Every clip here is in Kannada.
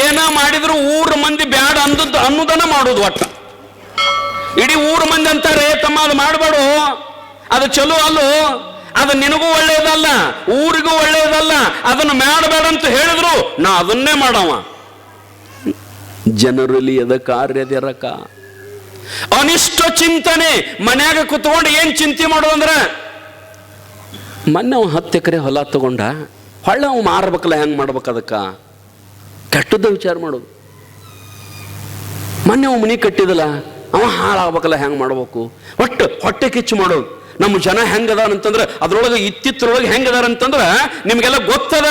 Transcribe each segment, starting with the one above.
ಏನ ಮಾಡಿದ್ರು ಊರ ಮಂದಿ ಬ್ಯಾಡ ಅನ್ನೋದನ್ನ ಮಾಡೋದು. ಒಟ್ಟ ಇಡೀ ಊರ ಮಂದಿ ಅಂತಾರೆ ತಮ್ಮ ಅದು ಮಾಡಬೇಡು, ಅದು ಚಲೋ ಅಲ್ಲೋ, ಅದು ನಿನಗೂ ಒಳ್ಳೇದಲ್ಲ, ಊರಿಗೂ ಒಳ್ಳೇದಲ್ಲ, ಅದನ್ನು ಮಾಡಬೇಡ ಅಂತ ಹೇಳಿದ್ರು ನಾ ಅದನ್ನೇ ಮಾಡವ. ಜನರಲ್ಲಿ ಅದ ಕಾರ್ಯದಿರಕ ಅನಿಷ್ಟ ಚಿಂತನೆ. ಮನ್ಯಾಗ ಕುತ್ಕೊಂಡು ಏನ್ ಚಿಂತೆ ಮಾಡೋದು ಅಂದ್ರೆ, ಮೊನ್ನೆ ಅವ 10 ಎಕರೆ ಹೊಲ ತಗೊಂಡ, ಹೊಳ್ಳೆ ಅವ್ ಮಾರ್ಬೇಕಲ್ಲ, ಹೆಂಗ್ ಮಾಡ್ಬೇಕು ಅದಕ್ಕ ಕೆಟ್ಟದ್ದ ವಿಚಾರ ಮಾಡೋದು. ಮೊನ್ನೆ ಅವ್ ಮನಿ ಕಟ್ಟಿದಲ್ಲ, ಅವ ಹಾಳಾಗ್ಬೇಕಲ್ಲ, ಹೆಂಗ್ ಮಾಡ್ಬೇಕು, ಒಟ್ಟು ಹೊಟ್ಟೆ ಕಿಚ್ಚು ಮಾಡೋದು. ನಮ್ಮ ಜನ ಹೆಂಗದಾರ ಅಂತಂದ್ರೆ ಅದ್ರೊಳಗೆ ಇತ್ತಿತ್ತರೊಳಗೆ ಹೆಂಗದಾರ ಅಂತಂದ್ರೆ ನಿಮ್ಗೆಲ್ಲ ಗೊತ್ತದ.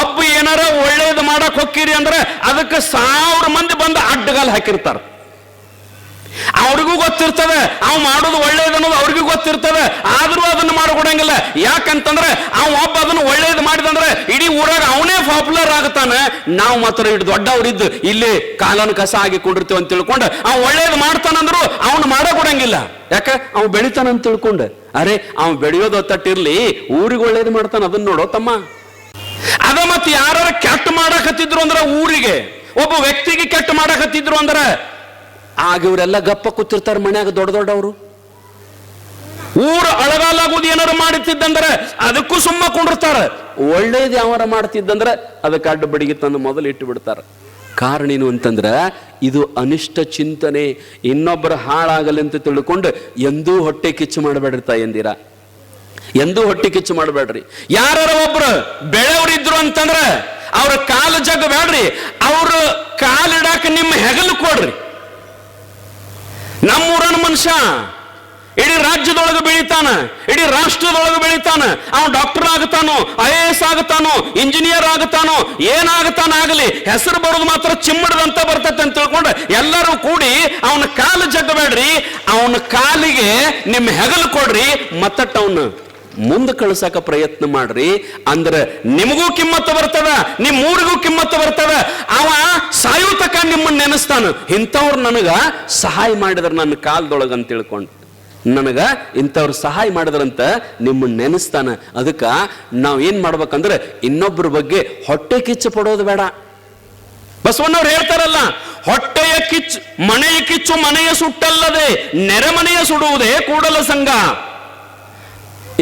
ಒಬ್ಬ ಏನಾರ ಒಳ್ಳೇದು ಮಾಡಕ್ ಹೋಗ್ತೀರಿ ಅಂದ್ರೆ ಅದಕ್ಕೆ 1000 ಮಂದಿ ಬಂದು ಅಡ್ಡಗಾಲ್ ಹಾಕಿರ್ತಾರ. ಅವ್ರಿಗೂ ಗೊತ್ತಿರ್ತದೆ ಅವ್ ಮಾಡೋದು ಒಳ್ಳೇದು ಅನ್ನೋದು, ಅವ್ರಿಗೂ ಗೊತ್ತಿರ್ತದೆ. ಆದ್ರೂ ಅದನ್ನ ಮಾಡಿಕೊಡಂಗಿಲ್ಲ. ಯಾಕಂತಂದ್ರೆ ಅವ್ ಒಬ್ಬ ಅದನ್ನ ಒಳ್ಳೇದು ಮಾಡಿದಂದ್ರೆ ಇಡೀ ಊರಾಗ ಅವನೇ ಪಾಪ್ಯುಲರ್ ಆಗುತ್ತಾನೆ. ನಾವು ಮಾತ್ರ ಇಟ್ಟು ದೊಡ್ಡವ್ರಿದ್ದು ಇಲ್ಲಿ ಕಾಲನ ಕಸ ಆಗಿಕೊಂಡಿರ್ತೀವಿ ಅಂತ ತಿಳ್ಕೊಂಡು ಅವ್ ಒಳ್ಳೇದು ಮಾಡ್ತಾನಂದ್ರು ಅವ್ನು ಮಾಡಕೊಡಂಗಿಲ್ಲ. ಯಾಕ ಅವ್ ಬೆಳಿತಾನಂತ ತಿಳ್ಕೊಂಡು. ಅರೆ ಅವ್ ಬೆಳೆಯೋದು ತಟ್ಟಿರ್ಲಿ, ಊರಿಗೆ ಒಳ್ಳೇದು ಮಾಡ್ತಾನ, ಅದನ್ನ ನೋಡೋ ತಮ್ಮ. ಅದ ಮತ್ತೆ ಯಾರು ಕೆಟ್ಟ ಮಾಡಕತ್ತಿದ್ರು ಅಂದ್ರೆ, ಊರಿಗೆ ಒಬ್ಬ ವ್ಯಕ್ತಿಗೆ ಕೆಟ್ಟ ಮಾಡಕತ್ತಿದ್ರು ಅಂದ್ರೆ ಆಗ ಇವರೆಲ್ಲ ಗಪ್ಪ ಕೂತಿರ್ತಾರೆ ಮನ್ಯಾಗ ದೊಡ್ಡವರು. ಊರು ಅಳಗಾಲಾಗುವುದು ಏನಾರು ಮಾಡುತ್ತಿದ್ದಂದ್ರೆ ಅದಕ್ಕೂ ಸುಮ್ಮ ಕೊಂಡಿರ್ತಾರೆ. ಒಳ್ಳೇದು ಯಾವಾರ ಮಾಡ್ತಿದ್ದಂದ್ರೆ ಅದಕ್ಕೆ ಅಡ್ಡ ಬಡಿಗೆ ತಂದು ಮೊದಲು ಇಟ್ಟು ಬಿಡ್ತಾರೆ. ಕಾರಣ ಏನು ಅಂತಂದ್ರೆ ಇದು ಅನಿಷ್ಟ ಚಿಂತನೆ. ಇನ್ನೊಬ್ಬರ ಹಾಳಾಗಲಿ ಅಂತ ತಿಳ್ಕೊಂಡು ಎಂದೂ ಹೊಟ್ಟೆ ಕಿಚ್ಚು ಮಾಡಬೇಡ್ರಿ ಎಂದಿರ, ಎಂದೂ ಹೊಟ್ಟೆ ಕಿಚ್ಚು ಮಾಡಬೇಡ್ರಿ. ಯಾರ ಒಬ್ರು ಬೆಳೆಯವ್ರಿದ್ರು ಅಂತಂದ್ರೆ ಅವ್ರ ಕಾಲು ಜಗ್ ಬೇಡ್ರಿ, ಅವ್ರ ಕಾಲಿಡಾಕ ನಿಮ್ಮ ಹೆಗಲು ಕೊಡ್ರಿ. ನಮ್ಮೂರನ ಮನುಷ್ಯ ಇಡೀ ರಾಜ್ಯದೊಳಗೆ ಬೆಳಿತಾನ, ಇಡೀ ರಾಷ್ಟ್ರದೊಳಗೆ ಬೆಳಿತಾನ. ಅವನು ಡಾಕ್ಟರ್ ಆಗುತ್ತಾನೋ, IAS ಆಗುತ್ತಾನೋ, ಇಂಜಿನಿಯರ್ ಆಗುತ್ತಾನೋ, ಏನಾಗುತ್ತಾನಾಗಲಿ, ಹೆಸರು ಬರೋದು ಮಾತ್ರ ಚಿಮ್ಮಡದಂತ ಬರ್ತೈತೆ ಅಂತ ತಿಳ್ಕೊಂಡು ಎಲ್ಲರೂ ಕೂಡಿ ಅವನ ಕಾಲು ಜಗ್ಗಬೇಡ್ರಿ, ಅವನ ಕಾಲಿಗೆ ನಿಮ್ಮ ಹೆಗಲು ಕೊಡ್ರಿ, ಮತ್ತಟ್ಟ ಅವನು ಮುಂದೆ ಕಳ್ಸಕ ಪ್ರಯತ್ನ ಮಾಡ್ರಿ. ಅಂದ್ರೆ ನಿಮಗೂ ಕಿಮ್ಮತ್ತು ಬರ್ತದ, ನಿಮ್ಮ ಊರಿಗೂ ಕಿಮ್ಮತ್ತು ಬರ್ತದ. ಅವ ಸಾಯುತಕ ನಿಮ್ಮನ್ನ ನೆನೆಸ್ತಾನ, ಇಂಥವ್ರು ನನಗ ಸಹಾಯ ಮಾಡಿದ್ರ ನನ್ನ ಕಾಲದೊಳಗ ಅಂತ ತಿಳ್ಕೊಂಡು, ನನಗ ಇಂಥವ್ರು ಸಹಾಯ ಮಾಡಿದ್ರಂತ ನಿಮ್ಮನ್ನ ನೆನೆಸ್ತಾನ. ಅದಕ್ಕ ನಾವ್ ಏನ್ ಮಾಡ್ಬೇಕಂದ್ರೆ ಇನ್ನೊಬ್ಬರ ಬಗ್ಗೆ ಹೊಟ್ಟೆ ಕಿಚ್ಚು ಪಡೋದು ಬೇಡ. ಬಸವಣ್ಣವ್ರು ಹೇಳ್ತಾರಲ್ಲ, ಹೊಟ್ಟೆಯ ಕಿಚ್ಚು ಮನೆಯ ಕಿಚ್ಚು ಮನೆಯ ಸುಟ್ಟಲ್ಲದೆ ನೆರೆಮನೆಯ ಸುಡುವುದೇ ಕೂಡಲ ಸಂಘ.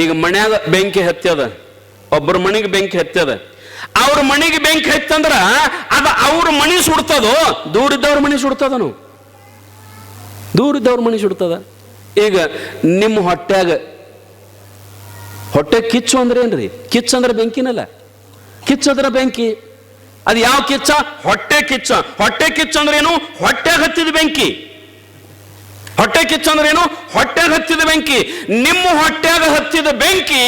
ಈಗ ಮನ್ಯಾಗ ಬೆಂಕಿ ಹತ್ಯದ, ಒಬ್ಬರ ಮನೆಗೆ ಬೆಂಕಿ ಹತ್ಯದ, ಅವ್ರ ಮನೆಗೆ ಬೆಂಕಿ ಹತ್ತಂದ್ರ ಅದ ಅವ್ರ ಮನೆ ಸುಡ್ತದೋ ದೂರಿದ್ದವ್ರ ಮನೆ ಸುಡ್ತದನು, ದೂರಿದ್ದವ್ರ ಮನೆ ಸುಡ್ತದ. ಈಗ ನಿಮ್ಮ ಹೊಟ್ಟೆಗ ಹೊಟ್ಟೆ ಕಿಚ್ಚು ಅಂದ್ರೆ ಏನ್ರಿ? ಕಿಚ್ಚು ಅಂದ್ರೆ ಬೆಂಕಿನಲ್ಲ, ಕಿಚ್ಚಂದ್ರ ಬೆಂಕಿ. ಅದು ಯಾವ ಕಿಚ್ಚ? ಹೊಟ್ಟೆ ಕಿಚ್ಚ. ಹೊಟ್ಟೆ ಕಿಚ್ಚ ಅಂದ್ರೆ ಏನು? ಹೊಟ್ಟೆ ಹತ್ತಿದ ಬೆಂಕಿ. ಹೊಟ್ಟೆ ಕಿಚ್ಚ ಅಂದ್ರೆ ಏನು? ಹೊಟ್ಟೆಗೆ ಹತ್ತಿದ ಬೆಂಕಿ. ನಿಮ್ಮ ಹೊಟ್ಟೆಗೆ ಹತ್ತಿದ ಬೆಂಕಿ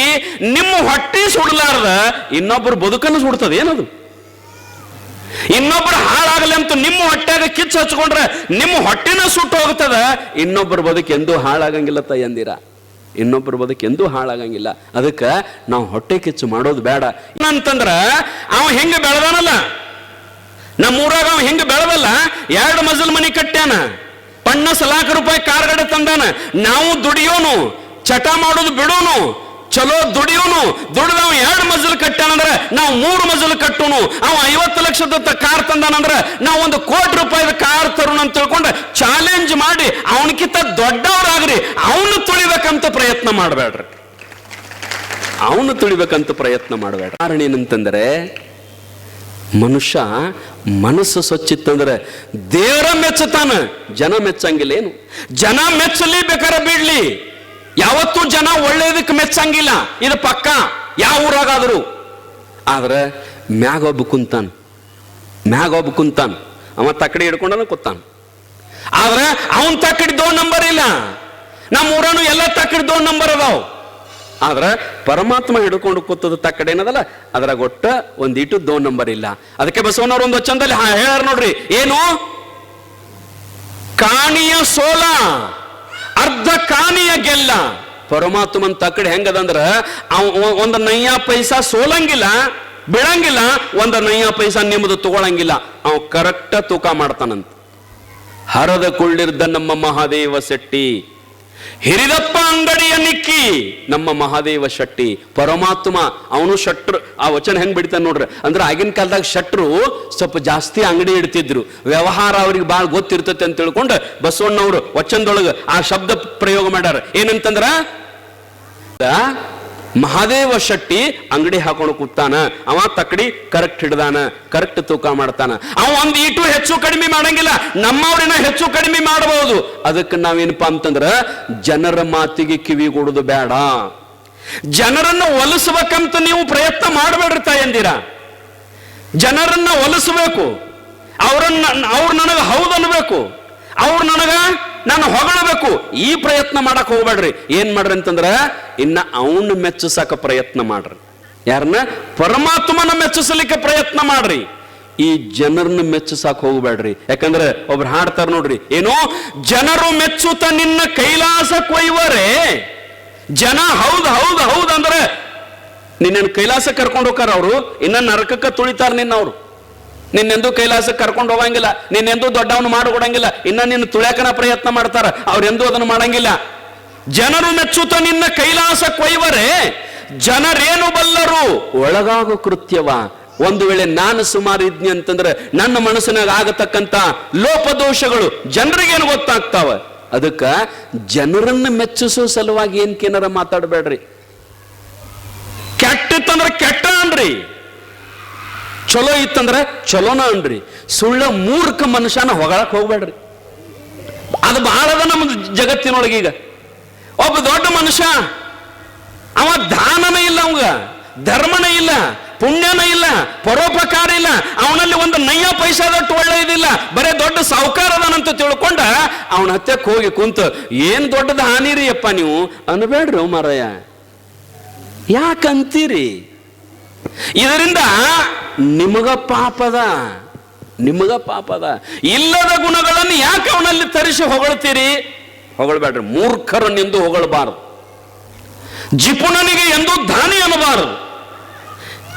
ನಿಮ್ಮ ಹೊಟ್ಟೆ ಸುಡಲಾರ್ದ ಇನ್ನೊಬ್ಬರು ಬದುಕನ್ನು ಸುಡ್ತದೆ ಏನದು? ಇನ್ನೊಬ್ಬರು ಹಾಳಾಗಲಿ ಅಂತ ನಿಮ್ಮ ಹೊಟ್ಟೆಗೆ ಕಿಚ್ಚು ಹಚ್ಕೊಂಡ್ರೆ ನಿಮ್ಮ ಹೊಟ್ಟೆನ ಸುಟ್ಟು ಹೋಗ್ತದ. ಇನ್ನೊಬ್ಬರ ಬದುಕು ಎಂದೂ ಹಾಳಾಗಂಗಿಲ್ಲ ಎಂದಿರ, ಇನ್ನೊಬ್ಬರ ಬದುಕು ಎಂದೂ ಹಾಳಾಗಂಗಿಲ್ಲ. ಅದಕ್ಕೆ ನಾವು ಹೊಟ್ಟೆ ಕಿಚ್ಚು ಮಾಡೋದು ಬೇಡ. ಏನಂತಂದ್ರ ಅವ ಹೆಂಗ ಬೆಳೆದಾನಲ್ಲ, ನಮ್ಮೂರಾಗ ಅವ ಹೆಂಗ ಬೆಳೆದಲ್ಲ, 2 ಮಜಲ್ ಮನಿ ಕಟ್ಟ್ಯಾನ, 50 ಲಕ್ಷ ರೂಪಾಯಿ ಕಾರ್ಗಡೆ ತಂದಾನ. ನಾವು ದುಡಿಯೋನು, ಚಟ ಮಾಡೋದು ಬಿಡೋನು, ಚಲೋ ದುಡಿಯೋನು. ದುಡಿದವ 2 ಮಜಲು ಕಟ್ಟಾನಂದ್ರೆ ನಾವು 3 ಮಜಲು ಕಟ್ಟೋನು. ಅವ 50 ಲಕ್ಷದ ಕಾರ್ ತಂದಾನಂದ್ರೆ ನಾವು 1 ಕೋಟಿ ರೂಪಾಯಿದ ಕಾರ್ ತರೋಣ ಅಂತ ತಿಳ್ಕೊಂಡು ಚಾಲೆಂಜ್ ಮಾಡಿ ಅವನಕ್ಕಿಂತ ದೊಡ್ಡವರಾಗ್ರಿ. ಅವನು ತುಳಿಬೇಕಂತ ಪ್ರಯತ್ನ ಮಾಡಬೇಡ್ರಿ, ಅವನು ತುಳಿಬೇಕಂತ ಪ್ರಯತ್ನ ಮಾಡಬೇಡ. ಕಾರಣ ಏನಂತಂದ್ರೆ ಮನುಷ್ಯ ಮನಸ್ಸು ಸ್ವಚ್ಛಿತ್ತಂದ್ರೆ ದೇವರ ಮೆಚ್ಚತಾನ, ಜನ ಮೆಚ್ಚಂಗಿಲ್ಲ. ಏನು ಜನ ಮೆಚ್ಚಲಿ ಬೇಕಾರೆ ಬಿಡ್ಲಿ, ಯಾವತ್ತೂ ಜನ ಒಳ್ಳೇದಕ್ಕೆ ಮೆಚ್ಚಂಗಿಲ್ಲ, ಇದು ಪಕ್ಕ ಯಾವ ಊರಾಗಾದ್ರು. ಆದ್ರೆ ಮ್ಯಾಗೊಬ್ಬ ಕುಂತಾನ, ಮ್ಯಾಗೊಬ್ಬ ಕುಂತಾನ, ಅವ ತಕ್ಕಡಿ ಹಿಡ್ಕೊಂಡನ ಕೂತಾನ. ಆದ್ರೆ ಅವನ್ ತಕ್ಕಡಿ 2 ನಂಬರ್ ಇಲ್ಲ. ನಮ್ಮ ಊರನು ಎಲ್ಲ ತಕ್ಕಡಿ 2 ನಂಬರ್ ಅದಾವ. ಆದ್ರೆ ಪರಮಾತ್ಮ ಹಿಡ್ಕೊಂಡು ಕೂತದ ತಕ್ಕಡೆ ಏನದಲ್ಲ ಅದ್ರಾಗ ಒಟ್ಟ ಒಂದಿಟ್ಟು 2 ನಂಬರ್ ಇಲ್ಲ. ಅದಕ್ಕೆ ಬಸವಣ್ಣವ್ರು ಒಂದು ವಚನದಲ್ಲಿ ಹೇಳ್ಯಾರ ನೋಡ್ರಿ, ಏನು? ಕಾಣಿಯ ಸೋಲ ಅರ್ಧ ಕಾಣಿಯ ಗೆಲ್ಲ. ಪರಮಾತ್ಮನ್ ತಕ್ಕಡೆ ಹೆಂಗದಂದ್ರ ಒಂದು ನಯ್ಯ ಪೈಸಾ ಸೋಲಂಗಿಲ್ಲ, ಬಿಡಂಗಿಲ್ಲ, ಒಂದು ನಯ್ಯ ಪೈಸಾ ನಿಮ್ಮದು ತಗೊಳಂಗಿಲ್ಲ. ಅವ್ ಕರೆಕ್ಟ್ ತೂಕ ಮಾಡ್ತಾನಂತ. ಹರದ ಕುಳ್ಳಿರ್ದ ನಮ್ಮ ಮಹಾದೇವ ಶೆಟ್ಟಿ ಹಿರಿದಪ್ಪ ಅಂಗಡಿಯ ನಿಕ್ಕಿ ನಮ್ಮ ಮಹಾದೇವ ಶೆಟ್ಟಿ ಪರಮಾತ್ಮ, ಅವನು ಶಟ್ರು. ಆ ವಚನ ಹೆಂಗ್ ಬಿಡ್ತಾನೆ ನೋಡ್ರಿ. ಅಂದ್ರೆ ಆಗಿನ ಕಾಲದಾಗ ಶಟ್ರು ಸ್ವಲ್ಪ ಜಾಸ್ತಿ ಅಂಗಡಿ ಇಡ್ತಿದ್ರು, ವ್ಯವಹಾರ ಅವ್ರಿಗೆ ಬಾಳ್ ಗೊತ್ತಿರ್ತತೆ ಅಂತ ತಿಳ್ಕೊಂಡು ಬಸವಣ್ಣವರು ವಚನದೊಳಗ ಆ ಶಬ್ದ ಪ್ರಯೋಗ ಮಾಡ್ಯಾರ. ಏನಂತಂದ್ರ ಮಹಾದೇವ ಶೆಟ್ಟಿ ಅಂಗಡಿ ಹಾಕೊಂಡು ಕೂತಾನ, ಅವ ತಕ್ಕಡಿ ಕರೆಕ್ಟ್ ಹಿಡ್ದಾನ, ಕರೆಕ್ಟ್ ತೂಕ ಮಾಡ್ತಾನ. ಅವ ಒಂದ್ ಈಟು ಹೆಚ್ಚು ಕಡಿಮೆ ಮಾಡಂಗಿಲ್ಲ, ನಮ್ಮವ್ರಿನ ಹೆಚ್ಚು ಕಡಿಮೆ ಮಾಡಬಹುದು. ಅದಕ್ಕೆ ನಾವೇನಪ್ಪಾ ಅಂತಂದ್ರ ಜನರ ಮಾತಿಗೆ ಕಿವಿಗೊಡುದು ಬೇಡ. ಜನರನ್ನ ಒಲಿಸ್ಬೇಕಂತ ನೀವು ಪ್ರಯತ್ನ ಮಾಡಬೇಡ್ರಿ ತಾಯಂದಿರ. ಜನರನ್ನ ಒಲಿಸ್ಬೇಕು, ಅವ್ರು ನನಗ ಹೌದು ಅನ್ಬೇಕು, ಅವ್ರು ನನಗ ನಾನು ಹೊಗಳಬೇಕು. ಈ ಪ್ರಯತ್ನ ಮಾಡಕ್ ಹೋಗ್ಬೇಡ್ರಿ. ಏನ್ ಮಾಡ್ರಿ ಅಂತಂದ್ರ ಇನ್ನ ಅವನ್ನ ಮೆಚ್ಚಿಸಕ ಪ್ರಯತ್ನ ಮಾಡ್ರಿ. ಯಾರನ್ನ? ಪರಮಾತ್ಮನ ಮೆಚ್ಚಿಸಲಿಕ್ಕೆ ಪ್ರಯತ್ನ ಮಾಡ್ರಿ. ಈ ಜನರನ್ನ ಮೆಚ್ಚಿಸಾಕ್ ಹೋಗ್ಬೇಡ್ರಿ. ಯಾಕಂದ್ರೆ ಒಬ್ರು ಹಾಡ್ತಾರ ನೋಡ್ರಿ, ಏನೋ ಜನರು ಮೆಚ್ಚುತ್ತ ನಿನ್ನ ಕೈಲಾಸ ಕೊಯ್ವರೆ. ಜನ ಹೌದ್ ಹೌದ್ ಹೌದ್ ಅಂದ್ರೆ ನಿನ್ನ ಕೈಲಾಸ ಕರ್ಕೊಂಡು ಹೋಗಾರ ಅವರು, ಇನ್ನ ನರಕಕ್ಕ ತುಳಿತಾರ ನಿನ್ನವ್ರು. ನಿನ್ನೆಂದು ಕೈಲಾಸಕ್ಕೆ ಕರ್ಕೊಂಡು ಹೋಗಂಗಿಲ್ಲ, ನಿನ್ನೆಂದು ದೊಡ್ಡವನು ಮಾಡಿಕೊಡಂಗಿಲ್ಲ, ಇನ್ನ ನಿನ್ನ ತುಳ್ಯಾಕನ ಪ್ರಯತ್ನ ಮಾಡ್ತಾರ, ಅವ್ರೆಂದೂ ಅದನ್ನು ಮಾಡಂಗಿಲ್ಲ. ಜನರು ಮೆಚ್ಚುತ್ತ ನಿನ್ನ ಕೈಲಾಸ ಕೊಯ್ವರೆ, ಜನರೇನು ಬಲ್ಲರು ಒಳಗಾಗೋ ಕೃತ್ಯವ. ಒಂದು ವೇಳೆ ನಾನು ಸುಮಾರು ಇದ್ನಿ ಅಂತಂದ್ರೆ ನನ್ನ ಮನಸ್ಸಿನಾಗ ಆಗತಕ್ಕಂತ ಲೋಪದೋಷಗಳು ಜನರಿಗೇನು ಗೊತ್ತಾಗ್ತಾವ. ಅದಕ್ಕ ಜನರನ್ನ ಮೆಚ್ಚಿಸೋ ಸಲುವಾಗಿ ಏನ್ಕೇನಾರ ಮಾತಾಡಬೇಡ್ರಿ. ಕೆಟ್ಟಿತ್ತಂದ್ರೆ ಕೆಟ್ಟ ಅನ್ರಿ, ಚಲೋ ಇತ್ತಂದ್ರೆ ಚಲೋನ ಅನ್ರಿ. ಸುಳ್ಳ ಮೂರ್ಖ ಮನುಷ್ಯನ ಹೊಗಳಕ್ ಹೋಗ್ಬೇಡ್ರಿ. ಅದು ಬಹಳದ ನಮ್ಮ ಜಗತ್ತಿನೊಳಗೆ. ಈಗ ಒಬ್ಬ ದೊಡ್ಡ ಮನುಷ್ಯ, ಅವ ದಾನನೇ ಇಲ್ಲ, ಅವಂಗ ಧರ್ಮನೇ ಇಲ್ಲ, ಪುಣ್ಯನ ಇಲ್ಲ, ಪರೋಪಕಾರ ಇಲ್ಲ, ಅವನಲ್ಲಿ ಒಂದು ನಯ್ಯ ಪೈಸಾದಟ್ಟು ಒಳ್ಳೆಯದಿಲ್ಲ, ಬರೇ ದೊಡ್ಡ ಸಾಹುಕಾರ ಅದಾನಂತ ತಿಳ್ಕೊಂಡ ಅವನ ಹತ್ಯಕ್ಕೆ ಹೋಗಿ ಕುಂತು ಏನ್ ದೊಡ್ಡದ ಹಾನಿರಿ ಅಪ್ಪ ನೀವು ಅನ್ಬೇಡ್ರಿ ಮಾರಾಯ. ಯಾಕಂತೀರಿ? ಇದರಿಂದ ನಿಮಗ ಪಾಪದ, ನಿಮಗ ಪಾಪದ. ಇಲ್ಲದ ಗುಣಗಳನ್ನು ಯಾಕೆ ಅವನಲ್ಲಿ ತರಿಸಿ ಹೊಗಳ್ತೀರಿ? ಹೊಗಳ್ಬೇಡ್ರಿ. ಮೂರ್ಖರನ್ನೆಂದು ಹೊಗಳಬಾರದು, ಜಿಪುಣನಿಗೆ ಎಂದೂ ದಾನಿ ಅನ್ನಬಾರದು,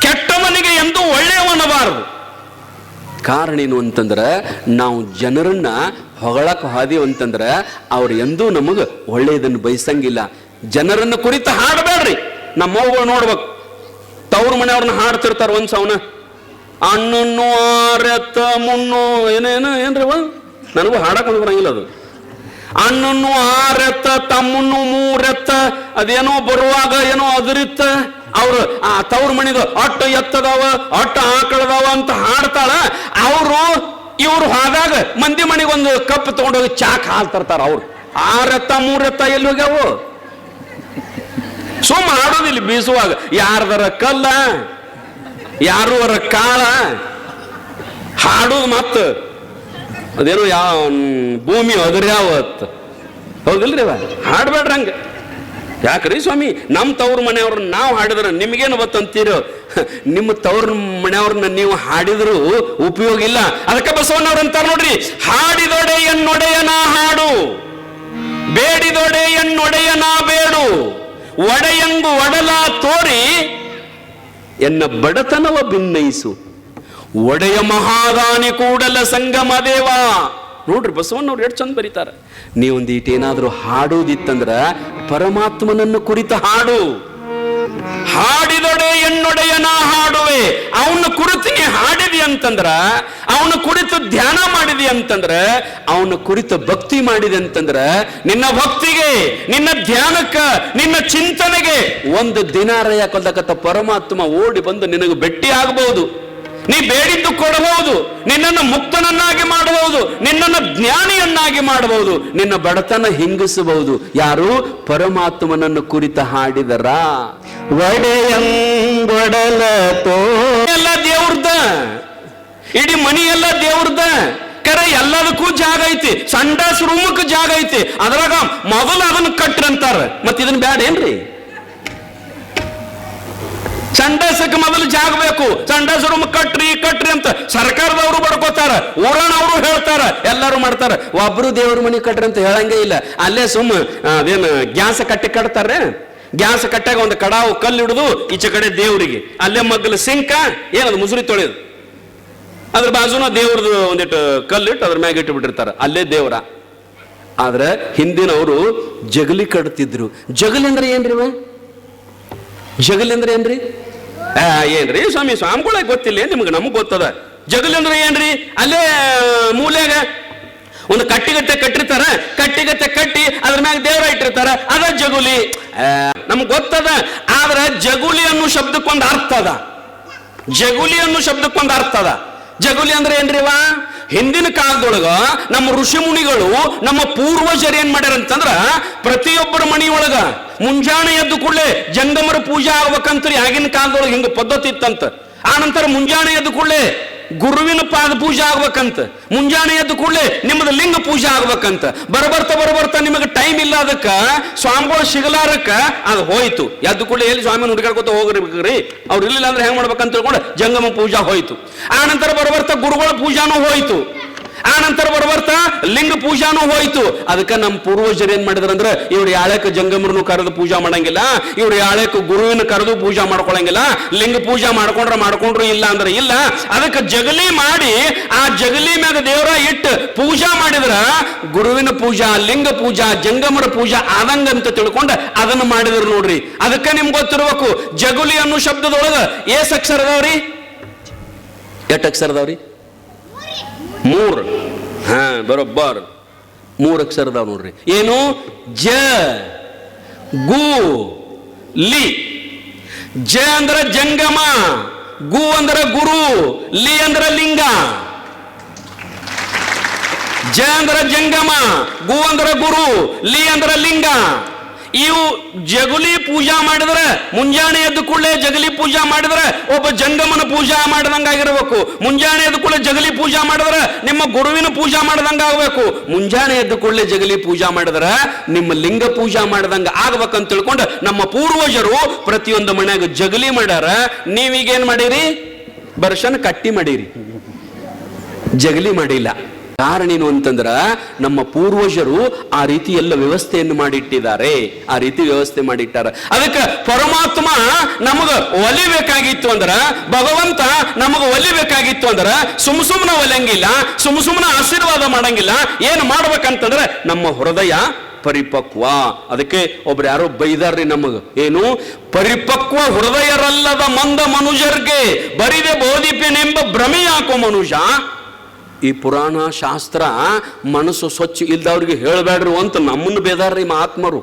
ಕೆಟ್ಟವನಿಗೆ ಎಂದೂ ಒಳ್ಳೆಯವನ್ನಬಾರದು. ಕಾರಣ ಏನು ಅಂತಂದ್ರ ನಾವು ಜನರನ್ನ ಹೊಗಳಕ್ ಹಾದಿವ್ ಅಂತಂದ್ರ ಅವ್ರು ಎಂದೂ ನಮಗ ಒಳ್ಳೆಯದನ್ನು ಬಯಸಂಗಿಲ್ಲ. ಜನರನ್ನ ಕುರಿತು ಹಾಡಬೇಡ್ರಿ. ನಮ್ಮವ್ಗಳು ನೋಡ್ಬೇಕು, ತವ್ರ ಮನೆಯವ್ರನ್ನ ಹಾಡ್ತಿರ್ತಾರ. ಒಂದ್ ಸವನ ಅಣ್ಣನ್ನು ಆರೆತ್ತ ಮುನ್ನು ಏನೇನು ಏನ್ರಿ ನನಗೂ ಹಾಡಕ್ ಬರಂಗಿಲ್ಲ ಅದು. ಅಣ್ಣನ್ನು ಆರೆತ್ತ ತಮ್ಮನ್ನು ಮೂರೆತ್ತ, ಅದೇನೋ ಬರುವಾಗ ಏನೋ ಅದರಿತ್ತ. ಅವ್ರು ಆ ತವ್ರ ಮನಿದು ಅಟ್ಟ ಎತ್ತದವ ಅಟ್ಟ ಆಕಳದವ ಅಂತ ಹಾಡ್ತಾಳ. ಅವರು ಇವ್ರು ಹೋದಾಗ ಮಂದಿ ಮನೆಗೆ ಒಂದು ಕಪ್ ತಗೊಂಡೋಗಿ ಚಾಕ್ ಹಾಲ್ತಿರ್ತಾರ. ಅವ್ರು ಆರೆತ್ತ ಮೂರೆತ್ತ ಎಲ್ಲಿ ಹೋಗ್ಯಾವು? ಸುಮ್ಮ ಹಾಡೋದಿಲ್ಲ ಬೀಸುವಾಗ. ಯಾರದರ ಕಲ್ಲ, ಯಾರುವರ ಕಾಳ ಹಾಡೋದು. ಮತ್ತ ಅದೇನೋ ಯಾವ ಭೂಮಿ ಅದ್ರ್ಯಾವತ್, ಹೌದಿಲ್ರಿ? ಹಾಡ್ಬೇಡ್ರಿ ಹಂಗ. ಯಾಕ್ರಿ ಸ್ವಾಮಿ, ನಮ್ಮ ತವ್ರ ಮನೆಯವ್ರನ್ನ ನಾವು ಹಾಡಿದ್ರ ನಿಮ್ಗೇನು ಗೊತ್ತಂತೀರೋ? ನಿಮ್ಮ ತವ್ರ ಮನೆಯವ್ರನ್ನ ನೀವು ಹಾಡಿದ್ರು ಉಪಯೋಗ ಇಲ್ಲ. ಅದಕ್ಕೆ ಬಸವಣ್ಣವ್ರ ಅಂತಾರ ನೋಡ್ರಿ, ಹಾಡಿದೊಡೆ ಎನ್ನೊಡೆಯನ ಹಾಡು, ಬೇಡಿದೊಡೆ ಎನ್ನೊಡೆಯನ ಬೇಡು, ಒಡೆಯಂಗು ಒಡಲ ತೋರಿ ಎನ್ನ ಬಡತನವ ಭಿನ್ನಯಿಸು, ಒಡೆಯ ಮಹಾದಾನಿ ಕೂಡಲ ಸಂಗಮ ದೇವ. ನೋಡ್ರಿ ಬಸವಣ್ಣವ್ರು ಎಷ್ಟು ಚಂದ ಬರೀತಾರ. ನೀವೊಂದು ಏನಾದ್ರೂ ಹಾಡೋದಿತ್ತಂದ್ರ ಪರಮಾತ್ಮನನ್ನು ಕುರಿತ ಹಾಡು. ಹಾಡಿದೊಡೆ ಎನ್ನೊಡೆಯನ ಹಾಡುವೆ. ಅವನ ಕುರಿತು ನೀ ಹಾಡಿದಿ ಅಂತಂದ್ರ, ಅವನ ಕುರಿತು ಧ್ಯಾನ ಮಾಡಿದಿ ಅಂತಂದ್ರ, ಅವನ ಕುರಿತು ಭಕ್ತಿ ಮಾಡಿದೆ ಅಂತಂದ್ರ, ನಿನ್ನ ಭಕ್ತಿಗೆ, ನಿನ್ನ ಧ್ಯಾನಕ್ಕ, ನಿನ್ನ ಚಿಂತನೆಗೆ ಒಂದು ದಿನಾರಯ ಕೊಲ್ಲಕತ್ತ ಪರಮಾತ್ಮ ಓಡಿ ಬಂದು ನಿನಗೆ ಭೇಟಿ ಆಗಬಹುದು. ನೀ ಬೇಡಿದ್ದು ಕೊಡಬಹುದು, ನಿನ್ನನ್ನು ಮುಕ್ತನನ್ನಾಗಿ ಮಾಡಬಹುದು, ನಿನ್ನನ್ನು ಜ್ಞಾನಿಯನ್ನಾಗಿ ಮಾಡಬಹುದು, ನಿನ್ನ ಬಡತನ ಹಿಂಗಿಸಬಹುದು. ಯಾರು? ಪರಮಾತ್ಮನನ್ನು ಕುರಿತ ಹಾಡಿದರ. ಒಡೆಯಂಗೊಡಲ ತೋ ಎಲ್ಲ ದೇವ್ರದ, ಇಡೀ ಮನಿ ಎಲ್ಲ ದೇವ್ರದ. ಕರೆ ಎಲ್ಲದಕ್ಕೂ ಜಾಗ ಐತಿ, ಸಂಡಾಸ್ ರೂಮಕ್ಕೆ ಜಾಗ ಐತಿ, ಅದ್ರಾಗ ಮೊದಲು ಅದನ್ನ ಕಟ್ರಿ ಅಂತಾರ. ಮತ್ ಇದನ್ನ ಬ್ಯಾಡ ಏನ್ರಿ? ಸಂಡಾಸಕ್ಕೆ ಮೊದಲು ಜಾಗ ಬೇಕು, ಸಂಡಾಸ ರೂಮ್ ಕಟ್ರಿ ಕಟ್ರಿ ಅಂತ ಸರ್ಕಾರದವರು ಬಡ್ಕೋತಾರ, ಊರನವರು ಹೇಳ್ತಾರ, ಎಲ್ಲರೂ ಮಾಡ್ತಾರ. ಒಬ್ರು ದೇವ್ರ ಮನಿ ಕಟ್ರಿ ಅಂತ ಹೇಳಂಗೇ ಇಲ್ಲ. ಅಲ್ಲೇ ಸುಮ್ಮ ಅದೇನು ಗ್ಯಾಸ್ ಕಟ್ಟಿ ಕಟ್ತಾರ್ರೆ, ಗ್ಯಾಸ್ ಕಟ್ಟಾಗ ಒಂದು ಕಡಾವು ಕಲ್ಲು ಹಿಡಿದು ಈಚೆ ಕಡೆ ದೇವ್ರಿಗೆ, ಅಲ್ಲೇ ಮಗ್ಗಲು ಸಿಂಕ ಏನದು ಮುಸುರಿ ತೊಳೆಯೋದು, ಅದ್ರ ಬಾಜುನ ದೇವ್ರದ್ದು ಒಂದಿಟ್ಟು ಕಲ್ಲು ಇಟ್ಟು ಅದ್ರ ಮ್ಯಾಗ ಇಟ್ಟು ಬಿಟ್ಟಿರ್ತಾರ. ಅಲ್ಲೇ ದೇವ್ರ ಆದ್ರೆ ಹಿಂದಿನವರು ಜಗಲಿ ಕಟ್ತಿದ್ರು. ಜಗಲಿ ಅಂದ್ರೆ ಏನ್ರಿ? ಜಗಲಿ ಅಂದ್ರೆ ಏನ್ರಿ? ಏನ್ರಿ ಸ್ವಾಮಿ, ಸ್ವಾಮಿಗಳಿಗೆ ಗೊತ್ತಿಲ್ಲ ನಿಮ್ಗೆ, ನಮಗ್ ಗೊತ್ತದ. ಜಗಲಿ ಅಂದ್ರೆ ಏನ್ರಿ? ಅಲ್ಲೇ ಮೂಲೆಯಾಗ ಒಂದು ಕಟ್ಟಿಗತ್ತೆ ಕಟ್ಟಿರ್ತಾರ, ಕಟ್ಟಿಗತ್ತೆ ಕಟ್ಟಿ ಅದ್ರ ಮ್ಯಾಗ ದೇವರ ಇಟ್ಟಿರ್ತಾರ, ಅದ ಜಗುಲಿ. ನಮ್ಗೆ ಗೊತ್ತದ. ಆದ್ರೆ ಜಗುಲಿ ಅನ್ನೋ ಶಬ್ದಕ್ಕೊಂದು ಅರ್ಥ ಅದ. ಜಗುಲಿ ಅನ್ನೋ ಶಬ್ದಕ್ಕೊಂದು ಅರ್ಥ ಅದ. ಜಗುಲಿ ಅಂದ್ರೆ ಏನ್ರಿವ? ಹಿಂದಿನ ಕಾಲದೊಳಗ ನಮ್ಮ ಋಷಿ ಮುನಿಗಳು, ನಮ್ಮ ಪೂರ್ವಜರು ಏನ್ ಮಾಡ್ಯಾರ ಅಂತಂದ್ರ, ಪ್ರತಿಯೊಬ್ಬರ ಮನಿಯೊಳಗ ಮುಂಜಾನೆ ಎದ್ದು ಕೂಡಲೇ ಜಂಗಮರ ಪೂಜೆ ಆಗ್ಬೇಕಂತ್ರಿ. ಆಗಿನ ಕಾಲದೊಳಗೆ ಹಿಂಗ ಪದ್ಧತಿ ಇತ್ತಂತ. ಆ ನಂತರ ಮುಂಜಾನೆ ಎದ್ದು ಕೂಡಲೇ ಗುರುವಿನ ಪಾದ ಪೂಜೆ ಆಗ್ಬೇಕಂತ. ಮುಂಜಾನೆ ಎದ್ದು ಕೂಡಲೇ ನಿಮ್ಮದು ಲಿಂಗ ಪೂಜೆ ಆಗ್ಬೇಕಂತ. ಬರಬರ್ತಾ ನಿಮಗೆ ಟೈಮ್ ಇಲ್ಲ, ಅದಕ್ಕ ಸ್ವಾಮಿಗಳು ಸಿಗಲಾರಕ್ಕ ಅದು ಹೋಯ್ತು. ಎದ್ದು ಕೂಡಲೇ ಎಲ್ಲಿ ಸ್ವಾಮಿ ಹುಡುಗಾಡ್ಕೊತ ಹೋಗ್ರಿ, ಅವ್ರು ಇರ್ಲಿಲ್ಲ ಅಂದ್ರೆ ಹೆಂಗ್ ಮಾಡ್ಬೇಕಂತ ತಿಳ್ಕೊಂಡು ಜಂಗಮ ಪೂಜಾ ಹೋಯ್ತು. ಆ ನಂತರ ಬರಬರ್ತಾ ಗುರುಗಳ ಪೂಜಾನೂ ಹೋಯ್ತು. ಆ ನಂತರ ಬರಬರ್ತಾ ಲಿಂಗ ಪೂಜಾನೂ ಹೋಯ್ತು. ಅದಕ್ಕೆ ನಮ್ಮ ಪೂರ್ವಜರು ಏನ್ ಮಾಡಿದ್ರ ಅಂದ್ರೆ, ಇವ್ರು ಯಾಳಕ್ಕೆ ಜಂಗಮರನ್ನು ಕರೆದು ಪೂಜಾ ಮಾಡಂಗಿಲ್ಲ, ಇವ್ರು ಯಾಳಕ್ಕೆ ಗುರುವಿನ ಕರೆದು ಪೂಜಾ ಮಾಡ್ಕೊಳಂಗಿಲ್ಲ. ಲಿಂಗ ಪೂಜಾ ಮಾಡ್ಕೊಂಡ್ರು ಇಲ್ಲ ಅಂದ್ರೆ ಇಲ್ಲ. ಅದಕ್ಕೆ ಜಗಲಿ ಮಾಡಿ ಆ ಜಗಲಿ ಮ್ಯಾಗ ದೇವರ ಇಟ್ಟು ಪೂಜಾ ಮಾಡಿದ್ರ ಗುರುವಿನ ಪೂಜಾ, ಲಿಂಗ ಪೂಜಾ, ಜಂಗಮರ ಪೂಜಾ ಆದಂಗಂತ ತಿಳ್ಕೊಂಡು ಅದನ್ನು ಮಾಡಿದ್ರು ನೋಡ್ರಿ. ಅದಕ್ಕೆ ನಿಮ್ಗೆ ಗೊತ್ತಿರ್ಬೇಕು, ಜಗುಲಿ ಅನ್ನೋ ಶಬ್ದದೊಳಗ ಏಸ್ ಅಕ್ಷರ ಅದಾವ್ರಿ? 8 ಅಕ್ಷರ ಅದಾವ್ರಿ? 3. ಬರೋಬ್ಬರ್ 3 ಅಕ್ಷರ ಅದಾವ ನೋಡ್ರಿ. ಏನು? ಜ ಗು ಲಿ. ಜ ಅಂದ್ರ ಜಂಗಮ, ಗು ಅಂದ್ರ ಗುರು, ಲಿ ಅಂದ್ರ ಲಿಂಗ. ಜ ಅಂದ್ರ ಜಂಗಮ, ಗು ಅಂದ್ರ ಗುರು, ಲಿ ಅಂದ್ರ ಲಿಂಗ. ಇವು ಜಗುಲಿ ಪೂಜಾ ಮಾಡಿದ್ರೆ, ಮುಂಜಾನೆ ಎದ್ದು ಕೂಡಲೇ ಜಗಲಿ ಪೂಜಾ ಮಾಡಿದ್ರೆ ಒಬ್ಬ ಜಂಗಮನ ಪೂಜಾ ಮಾಡಿದಂಗಾಗಿರ್ಬೇಕು. ಮುಂಜಾನೆ ಎದ್ದು ಕೂಡಲೇ ಜಗಲಿ ಪೂಜಾ ಮಾಡಿದ್ರೆ ನಿಮ್ಮ ಗುರುವಿನ ಪೂಜಾ ಮಾಡಿದಂಗ ಆಗ್ಬೇಕು. ಮುಂಜಾನೆ ಎದ್ದು ಕೂಡಲೇ ಜಗಲಿ ಪೂಜಾ ಮಾಡಿದ್ರೆ ನಿಮ್ಮ ಲಿಂಗ ಪೂಜಾ ಮಾಡಿದಂಗ ಆಗ್ಬೇಕಂತ ತಿಳ್ಕೊಂಡು ನಮ್ಮ ಪೂರ್ವಜರು ಪ್ರತಿಯೊಂದು ಮನ್ಯಾಗ ಜಗಲಿ ಮಾಡ್ಯಾರ. ನೀವೀಗೇನ್ ಮಾಡಿರಿ? ಬರ್ಷನ್ ಕಟ್ಟಿ ಮಾಡಿರಿ, ಜಗಲಿ ಮಾಡಿಲ್ಲ. ಕಾರಣ ಏನು ಅಂತಂದ್ರ, ನಮ್ಮ ಪೂರ್ವಜರು ಆ ರೀತಿ ಎಲ್ಲ ವ್ಯವಸ್ಥೆಯನ್ನು ಮಾಡಿಟ್ಟಿದ್ದಾರೆ, ಆ ರೀತಿ ವ್ಯವಸ್ಥೆ ಮಾಡಿಟ್ಟಾರ. ಅದಕ್ಕೆ ಪರಮಾತ್ಮ ನಮಗ ಒಲಿಬೇಕಾಗಿತ್ತು ಅಂದ್ರ, ಭಗವಂತ ನಮಗ ಒಲಿಬೇಕಾಗಿತ್ತು ಅಂದ್ರ ಸುಮ್ನ ಒಲಿಯಂಗಿಲ್ಲ, ಸುಮ್ನ ಆಶೀರ್ವಾದ ಮಾಡಂಗಿಲ್ಲ. ಏನ್ ಮಾಡ್ಬೇಕಂತಂದ್ರೆ ನಮ್ಮ ಹೃದಯ ಪರಿಪಕ್ವ. ಅದಕ್ಕೆ ಒಬ್ರು ಯಾರೋ ಬೈದಾರ್ರಿ ನಮಗ, ಏನು? ಪರಿಪಕ್ವ ಹೃದಯರಲ್ಲದ ಮಂದ ಮನುಜರ್ಗೆ ಬರಿದೆ ಬೋಧಿಪೆನೆಂಬ ಭ್ರಮೆ ಯಾಕೋ ಮನುಜ. ಈ ಪುರಾಣ ಶಾಸ್ತ್ರ ಮನಸ್ಸು ಸ್ವಚ್ಛ ಇಲ್ದವ್ರಿಗೆ ಹೇಳಬೇಡ್ರಿ ಅಂತ ನಮ್ಮನ್ನು ಬೇದಾರ್ರಿ ಮಹಾತ್ಮರು.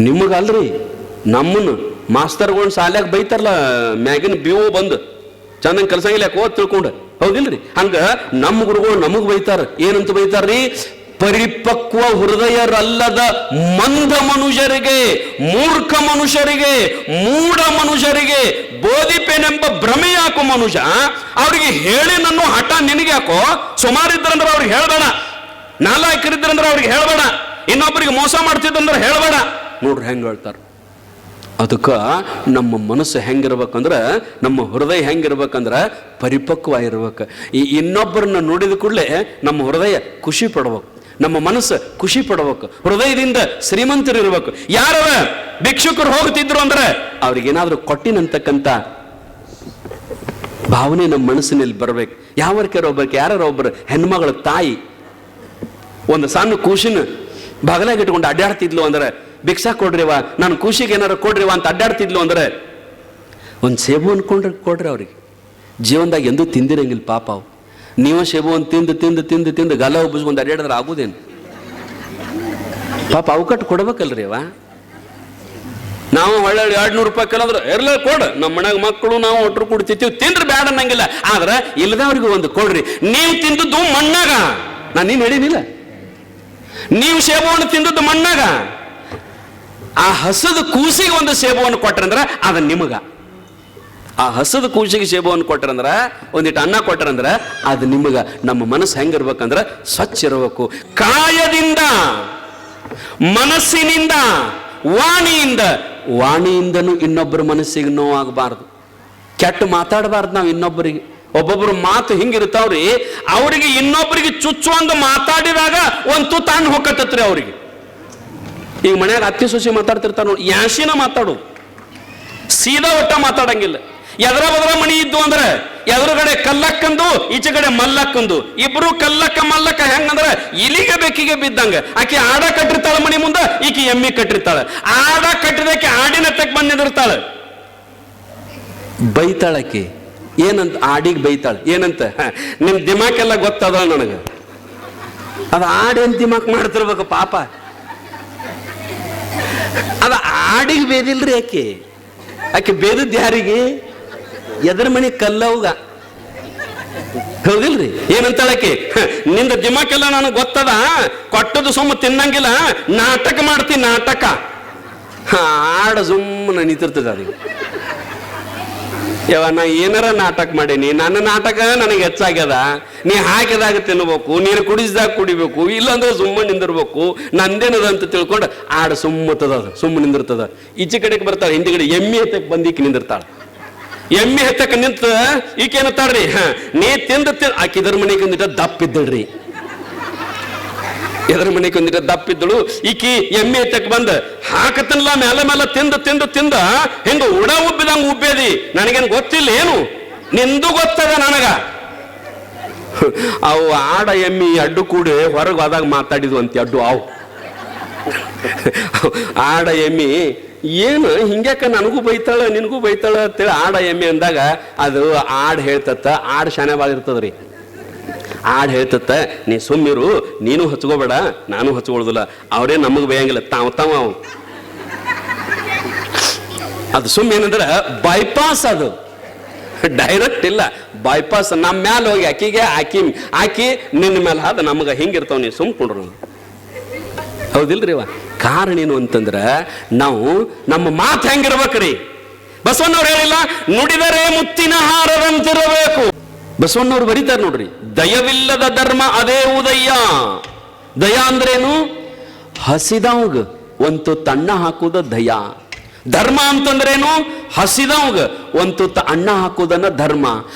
ನಿಮಗಲ್ರಿ, ನಮ್ಮನ್ನು ಮಾಸ್ತರ್ಗಳನ್ನ ಶಾಲ್ಯಾಗ ಬೈತಾರಲ್ಲ, ಮ್ಯಾಗಿನ ಬಿವು ಬಂದು ಚಂದಂಗೆ ಕಲ್ಸಂಗಿಲ್ಲ ಯಾಕೆ ಓದ್ ತಿಳ್ಕೊಂಡು, ಹೌದಿಲ್ರಿ? ಹಂಗ ನಮ್ಮ ಗುರುಗಳು ನಮಗ್ ಬೈತಾರ. ಏನಂತ ಬೈತಾರ್ರಿ? ಪರಿಪಕ್ವ ಹೃದಯರಲ್ಲದ ಮಂದ ಮನುಷ್ಯರಿಗೆ, ಮೂರ್ಖ ಮನುಷ್ಯರಿಗೆ, ಮೂಢ ಮನುಷ್ಯರಿಗೆ ಬೋಧಿಪೇನೆಂಬ ಭ್ರಮೆ ಯಾಕೋ ಮನುಷ್ಯ. ಅವ್ರಿಗೆ ಹೇಳಿ ನನ್ನ ಹಠ ನಿನಗೆ ಯಾಕೋ? ಸುಮಾರಿದ್ರಂದ್ರೆ ಅವ್ರಿಗೆ ಹೇಳಬೇಡ, ನಾಲಾಯಕರಿದ್ರಂದ್ರೆ ಅವ್ರಿಗೆ ಹೇಳಬೇಡ, ಇನ್ನೊಬ್ಬರಿಗೆ ಮೋಸ ಮಾಡ್ತಿದ್ದಂದ್ರೆ ಹೇಳಬೇಡ. ನೋಡ್ರಿ ಹೆಂಗ್ ಹೇಳ್ತಾರ. ಅದಕ್ಕೆ ನಮ್ಮ ಮನಸ್ಸು ಹೆಂಗಿರ್ಬೇಕಂದ್ರೆ, ನಮ್ಮ ಹೃದಯ ಹೆಂಗಿರ್ಬೇಕಂದ್ರ ಪರಿಪಕ್ವ ಇರ್ಬೇಕು. ಈ ಇನ್ನೊಬ್ಬರನ್ನ ನೋಡಿದ ಕೂಡಲೇ ನಮ್ಮ ಹೃದಯ ಖುಷಿ ಪಡ್ಬೇಕು, ನಮ್ಮ ಮನಸ್ಸು ಖುಷಿ ಪಡ್ಬೇಕು, ಹೃದಯದಿಂದ ಶ್ರೀಮಂತರಿರ್ಬೇಕು. ಯಾರವ ಭಿಕ್ಷುಕರು ಹೋಗ್ತಿದ್ರು ಅಂದ್ರೆ ಅವ್ರಿಗೇನಾದ್ರೂ ಕೊಟ್ಟಿನಂತಕ್ಕಂಥ ಭಾವನೆ ನಮ್ಮ ಮನಸ್ಸಿನಲ್ಲಿ ಬರ್ಬೇಕು. ಒಬ್ಬಕ್ಕೆ ಯಾರು ಒಬ್ಬರು ಹೆಣ್ಮಗಳ ತಾಯಿ ಒಂದು ಸಣ್ಣ ಕೂಸಿನ ಬಗಲಾಗ ಇಟ್ಕೊಂಡು ಅಡ್ಡಾಡ್ತಿದ್ಲು ಅಂದ್ರೆ, ಭಿಕ್ಷಾ ಕೊಡ್ರಿವ, ನಾನು ಖುಷಿಗೆ ಏನಾರು ಕೊಡ್ರಿವ ಅಂತ ಅಡ್ಡಾಡ್ತಿದ್ಲು ಅಂದ್ರೆ ಒಂದು ಸೇಬು ಅನ್ಕೊಂಡ್ರೆ ಕೊಡ್ರಿ. ಅವ್ರಿಗೆ ಜೀವನದಾಗ ಎಂದೂ ತಿಂದಿರಂಗಿಲ್ಲ ಪಾಪ. ಅವು ನೀವು ಸೇಬುವನ್ನು ತಿಂದು ತಿಂದು ತಿಂದು ತಿಂದು ಗಲ ಉಬ್ಬಿಸ್ಕೊಂಡು ಅಡ್ಡಾಡಿದ್ರೆ ಆಗುದೇನು ಪಾಪ? ಅವಕಟ್ಟು ಕೊಡ್ಬೇಕಲ್ರಿ ಅವ. ನಾವು ಒಳ್ಳೆ 200 ರೂಪಾಯಿ ಕೆಲಂದ್ರೆ ಎಲ್ಲ ಕೊಡು, ನಮ್ಮ ಮನ್ಯಾಗ ಮಕ್ಕಳು ನಾವು ಒಟ್ಟರು ಕುಡ್ತಿರ್ತೀವಿ, ತಿಂದ್ರೆ ಬ್ಯಾಡ ಅನ್ನಂಗಿಲ್ಲ. ಆದ್ರೆ ಇಲ್ಲದವ್ರಿಗೆ ಒಂದು ಕೊಡ್ರಿ. ನೀವು ತಿಂದದ್ದು ಮಣ್ಣಾಗ, ನಾನು ನೀನು ಹೇಳಿನಿಲ್ಲ, ನೀವು ಸೇಬುವನ್ನು ತಿಂದದ್ದು ಮಣ್ಣಾಗ. ಆ ಹಸದ ಕೂಸಿಗೆ ಒಂದು ಸೇಬುವನ್ನು ಕೊಟ್ರಂದ್ರ ಅದ ನಿಮಗ. ಆ ಹಸದ ಕೂಸಿಗೆ ಸೇಬುವನ್ನು ಕೊಟ್ರಂದ್ರ, ಒಂದಿಟ್ಟು ಅನ್ನ ಕೊಟ್ರಂದ್ರ ಅದು ನಿಮಗ. ನಮ್ಮ ಮನಸ್ಸು ಹೆಂಗಿರ್ಬೇಕಂದ್ರ ಸ್ವಚ್ಛ ಇರಬೇಕು. ಕಾಯದಿಂದ, ಮನಸ್ಸಿನಿಂದ, ವಾಣಿಯಿಂದನೂ ಇನ್ನೊಬ್ಬರ ಮನಸ್ಸಿಗೆ ನೋವಾಗಬಾರ್ದು. ಕೆಟ್ಟ ಮಾತಾಡಬಾರ್ದು ನಾವು ಇನ್ನೊಬ್ಬರಿಗೆ. ಒಬ್ಬೊಬ್ರು ಮಾತು ಹಿಂಗಿರ್ತಾವ್ರಿ, ಅವರಿಗೆ ಇನ್ನೊಬ್ಬರಿಗೆ ಚುಚ್ಚುವಂಗ ಮಾತಾಡಿದಾಗ ಒಂದು ತುತ್ತು ಹಣ್ಣು ಹೊಕ್ಕತ್ತತ್ರಿ ಅವ್ರಿಗೆ. ಈಗ ಮನ್ಯಾಗ ಅತ್ತಿ ಸೊಸಿ ಮಾತಾಡ್ತಿರ್ತಾರ ನೋಡಿ, ಯಾಸಿನ ಮಾತಾಡು, ಸೀದಾ ಒಟ್ಟ ಮಾತಾಡಂಗಿಲ್ಲ. ಎದರ ಬದರ ಮಣಿ ಇದ್ದು ಅಂದ್ರೆ ಎದುರುಗಡೆ ಕಲ್ಲಕ್ಕಂದು ಈಚೆ ಕಡೆ ಮಲ್ಲಕ್ಕಂದು, ಇಬ್ರು ಕಲ್ಲಕ್ಕ ಮಲ್ಲಕ್ಕ ಹೆಂಗಂದ್ರ ಇಲಿಗೆ ಬೆಕ್ಕಿಗೆ ಬಿದ್ದಂಗ. ಆಕಿ ಆಡ ಕಟ್ಟಿರ್ತಾಳ ಮನಿ ಮುಂದ, ಈಕಿ ಎಮ್ಮಿ ಕಟ್ಟಿರ್ತಾಳ. ಆಡ ಕಟ್ಟಿದಕ್ಕೆ ಆಡಿನ ತೆಕ್ ಬಂದ್ ನಿಂದಿರ್ತಾಳ, ಬೈತಾಳಕಿ. ಏನಂತ ಆಡಿಗೆ ಬೈತಾಳ, ಏನಂತ? ನಿಮ್ ದಿಮಾಕೆಲ್ಲ ಗೊತ್ತದ ನನಗ, ಅದ ಆಡೇನ್ ದಿಮಾಕ್ ಮಾಡ್ತಿರ್ಬೇಕು ಪಾಪ. ಅದ ಆಡಿಗೆ ಬೇದಿಲ್ರಿ ಆಕೆ. ಆಕೆ ಬೇದದ್ ಯಾರಿಗೆ? ಎದರ ಮನೆ ಕಲ್ಲವ್ಗ, ಹೌದಿಲ್ರಿ? ಏನಂತಾಳಕ್ಕೆ? ನಿಂದ ದಿಮಾಕೆಲ್ಲ ನನಗೆ ಗೊತ್ತದ, ಕೊಟ್ಟದು ಸುಮ್ಮ ತಿನ್ನಂಗಿಲ್ಲ, ನಾಟಕ ಮಾಡ್ತೀನಿ ನಾಟಕ. ಆಡ ಸುಮ್ಮನೆ ನಿಂತಿರ್ತದ ಅದು. ಯಾವ ನಾ ಏನಾರ ನಾಟಕ ಮಾಡೀನಿ, ನನ್ನ ನಾಟಕ ನನಗೆ ಹೆಚ್ಚಾಗ್ಯದ, ನೀ ಹಾಕಿದಾಗ ತಿನ್ಬೇಕು, ನೀನು ಕುಡಿಸಿದಾಗ ಕುಡಿಬೇಕು, ಇಲ್ಲಾಂದ್ರೆ ಸುಮ್ಮನೆ ನಿಂದಿರ್ಬೇಕು, ನಂದೇನದ ಅಂತ ತಿಳ್ಕೊಂಡು ಆಡ ಸುಮ್ಮತದ, ಸುಮ್ಮನೆ ನಿಂದಿರ್ತದ. ಈಚೆ ಕಡೆಗೆ ಬರ್ತಾಳೆ, ಹಿಂದಿಗಡೆ ಎಮ್ಮೆ ಹತ್ತಕ್ಕೆ ಬಂದು ಈಕೆ ನಿಂದಿರ್ತಾಳೆ. ಎಮ್ಮೆ ಹತ್ತಕ್ಕೆ ನಿಂತ ಈಕೆ ಏನತ್ತಾಳ್ರಿ, ನೀ ತಿಂದ ಆಕೆ ಇದರ ಮನೆಗೆ ಒಂದಿಟ ದಪ್ಪಿದ್ದಳ್ರಿ, ಎದ್ರ ಮನೆಗೆ ಒಂದಿಟ ದಪ್ಪಿದ್ದಳು. ಈಕಿ ಎಮ್ಮೆ ಹತ್ತಕ್ಕೆ ಬಂದ ಹಾಕತ್ತಲ್ಲ ಮೇಲೆ ಮೇಲೆ ತಿಂದ ತಿಂದ ತಿಂದ ಹಿಂಗ ಉಡ ಉಬ್ಬಿದಂಗ ಉಬ್ಬೇದಿ. ನನಗೇನು ಗೊತ್ತಿಲ್ಲ ಏನು, ನಿಂದು ಗೊತ್ತದ ನನಗ. ಅವು ಆಡ ಎಮ್ಮಿ ಅಡ್ಡು ಕೂಡಿ ಹೊರಗೆ ಹೋದಾಗ ಮಾತಾಡಿದ್ವು ಅಂತ ಅಡ್ಡು ಅವು. ಆಡ ಎಮ್ಮಿ ಏನು ಹಿಂಗ್ಯಾಕ ನನಗೂ ಬೈತಾಳ ನಿನಗೂ ಬೈತಾಳ ಅಂತೇಳಿ ಆಡ ಎಮ್ಮೆ ಅಂದಾಗ ಅದು ಆಡ್ ಹೇಳ್ತತ್ತ. ಆಡ್ ಶಾನೆ ಭಾಳ ಇರ್ತದ್ರಿ. ಆಡ್ ಹೇಳ್ತತ್ತ, ನೀ ಸುಮ್ಮಿರು, ನೀನು ಹಚ್ಕೋಬೇಡ, ನಾನು ಹಚ್ಕೊಳ್ದಿಲ್ಲ, ಅವರೇ ನಮಗ್ ಬೇಯಂಗಿಲ್ಲ, ತಾವ್ ಅವು. ಅದು ಸುಮ್ಮ ಏನಂದ್ರ ಬೈಪಾಸ್, ಅದು ಡೈರೆಕ್ಟ್ ಇಲ್ಲ, ಬೈಪಾಸ್. ನಮ್ಮ ಮ್ಯಾಲ ಹೋಗಿ ಆಕಿಗೆ ಆಕಿ ನಿನ್ನ ಮೇಲೆ ಹಾದ ನಮಗ ಹಿಂಗಿರ್ತಾವ, ನೀ ಸುಮ್ಕೊಂಡ್ರು. ಹೌದಿಲ್ರಿ? ಕಾರಣ ಏನು ಅಂತಂದ್ರ ನಾವು ನಮ್ಮ ಮಾತು ಹೆಂಗಿರ್ಬೇಕ್ರಿ? ಬಸವಣ್ಣವ್ರು ಹೇಳಿಲ್ಲ, ನುಡಿದರೆ ಮುತ್ತಿನ ಹಾರದಂತಿರಬೇಕು. ಬಸವಣ್ಣವ್ರು ಬರೀತಾರೆ ನೋಡ್ರಿ, ದಯವಿಲ್ಲದ ಧರ್ಮ ಅದೇ ಉದಯ. ದಯ ಅಂದ್ರೇನು? ಹಸಿದವಂಗ ಒಂದು ತುತ್ತ ಅನ್ನ ಹಾಕುದ ದಯ. ಧರ್ಮ ಅಂತಂದ್ರೇನು? ಹಸಿದವಂಗ ಒಂದು ತುತ್ತ ಅನ್ನ ಹಾಕುದನ್ನ ಧರ್ಮ.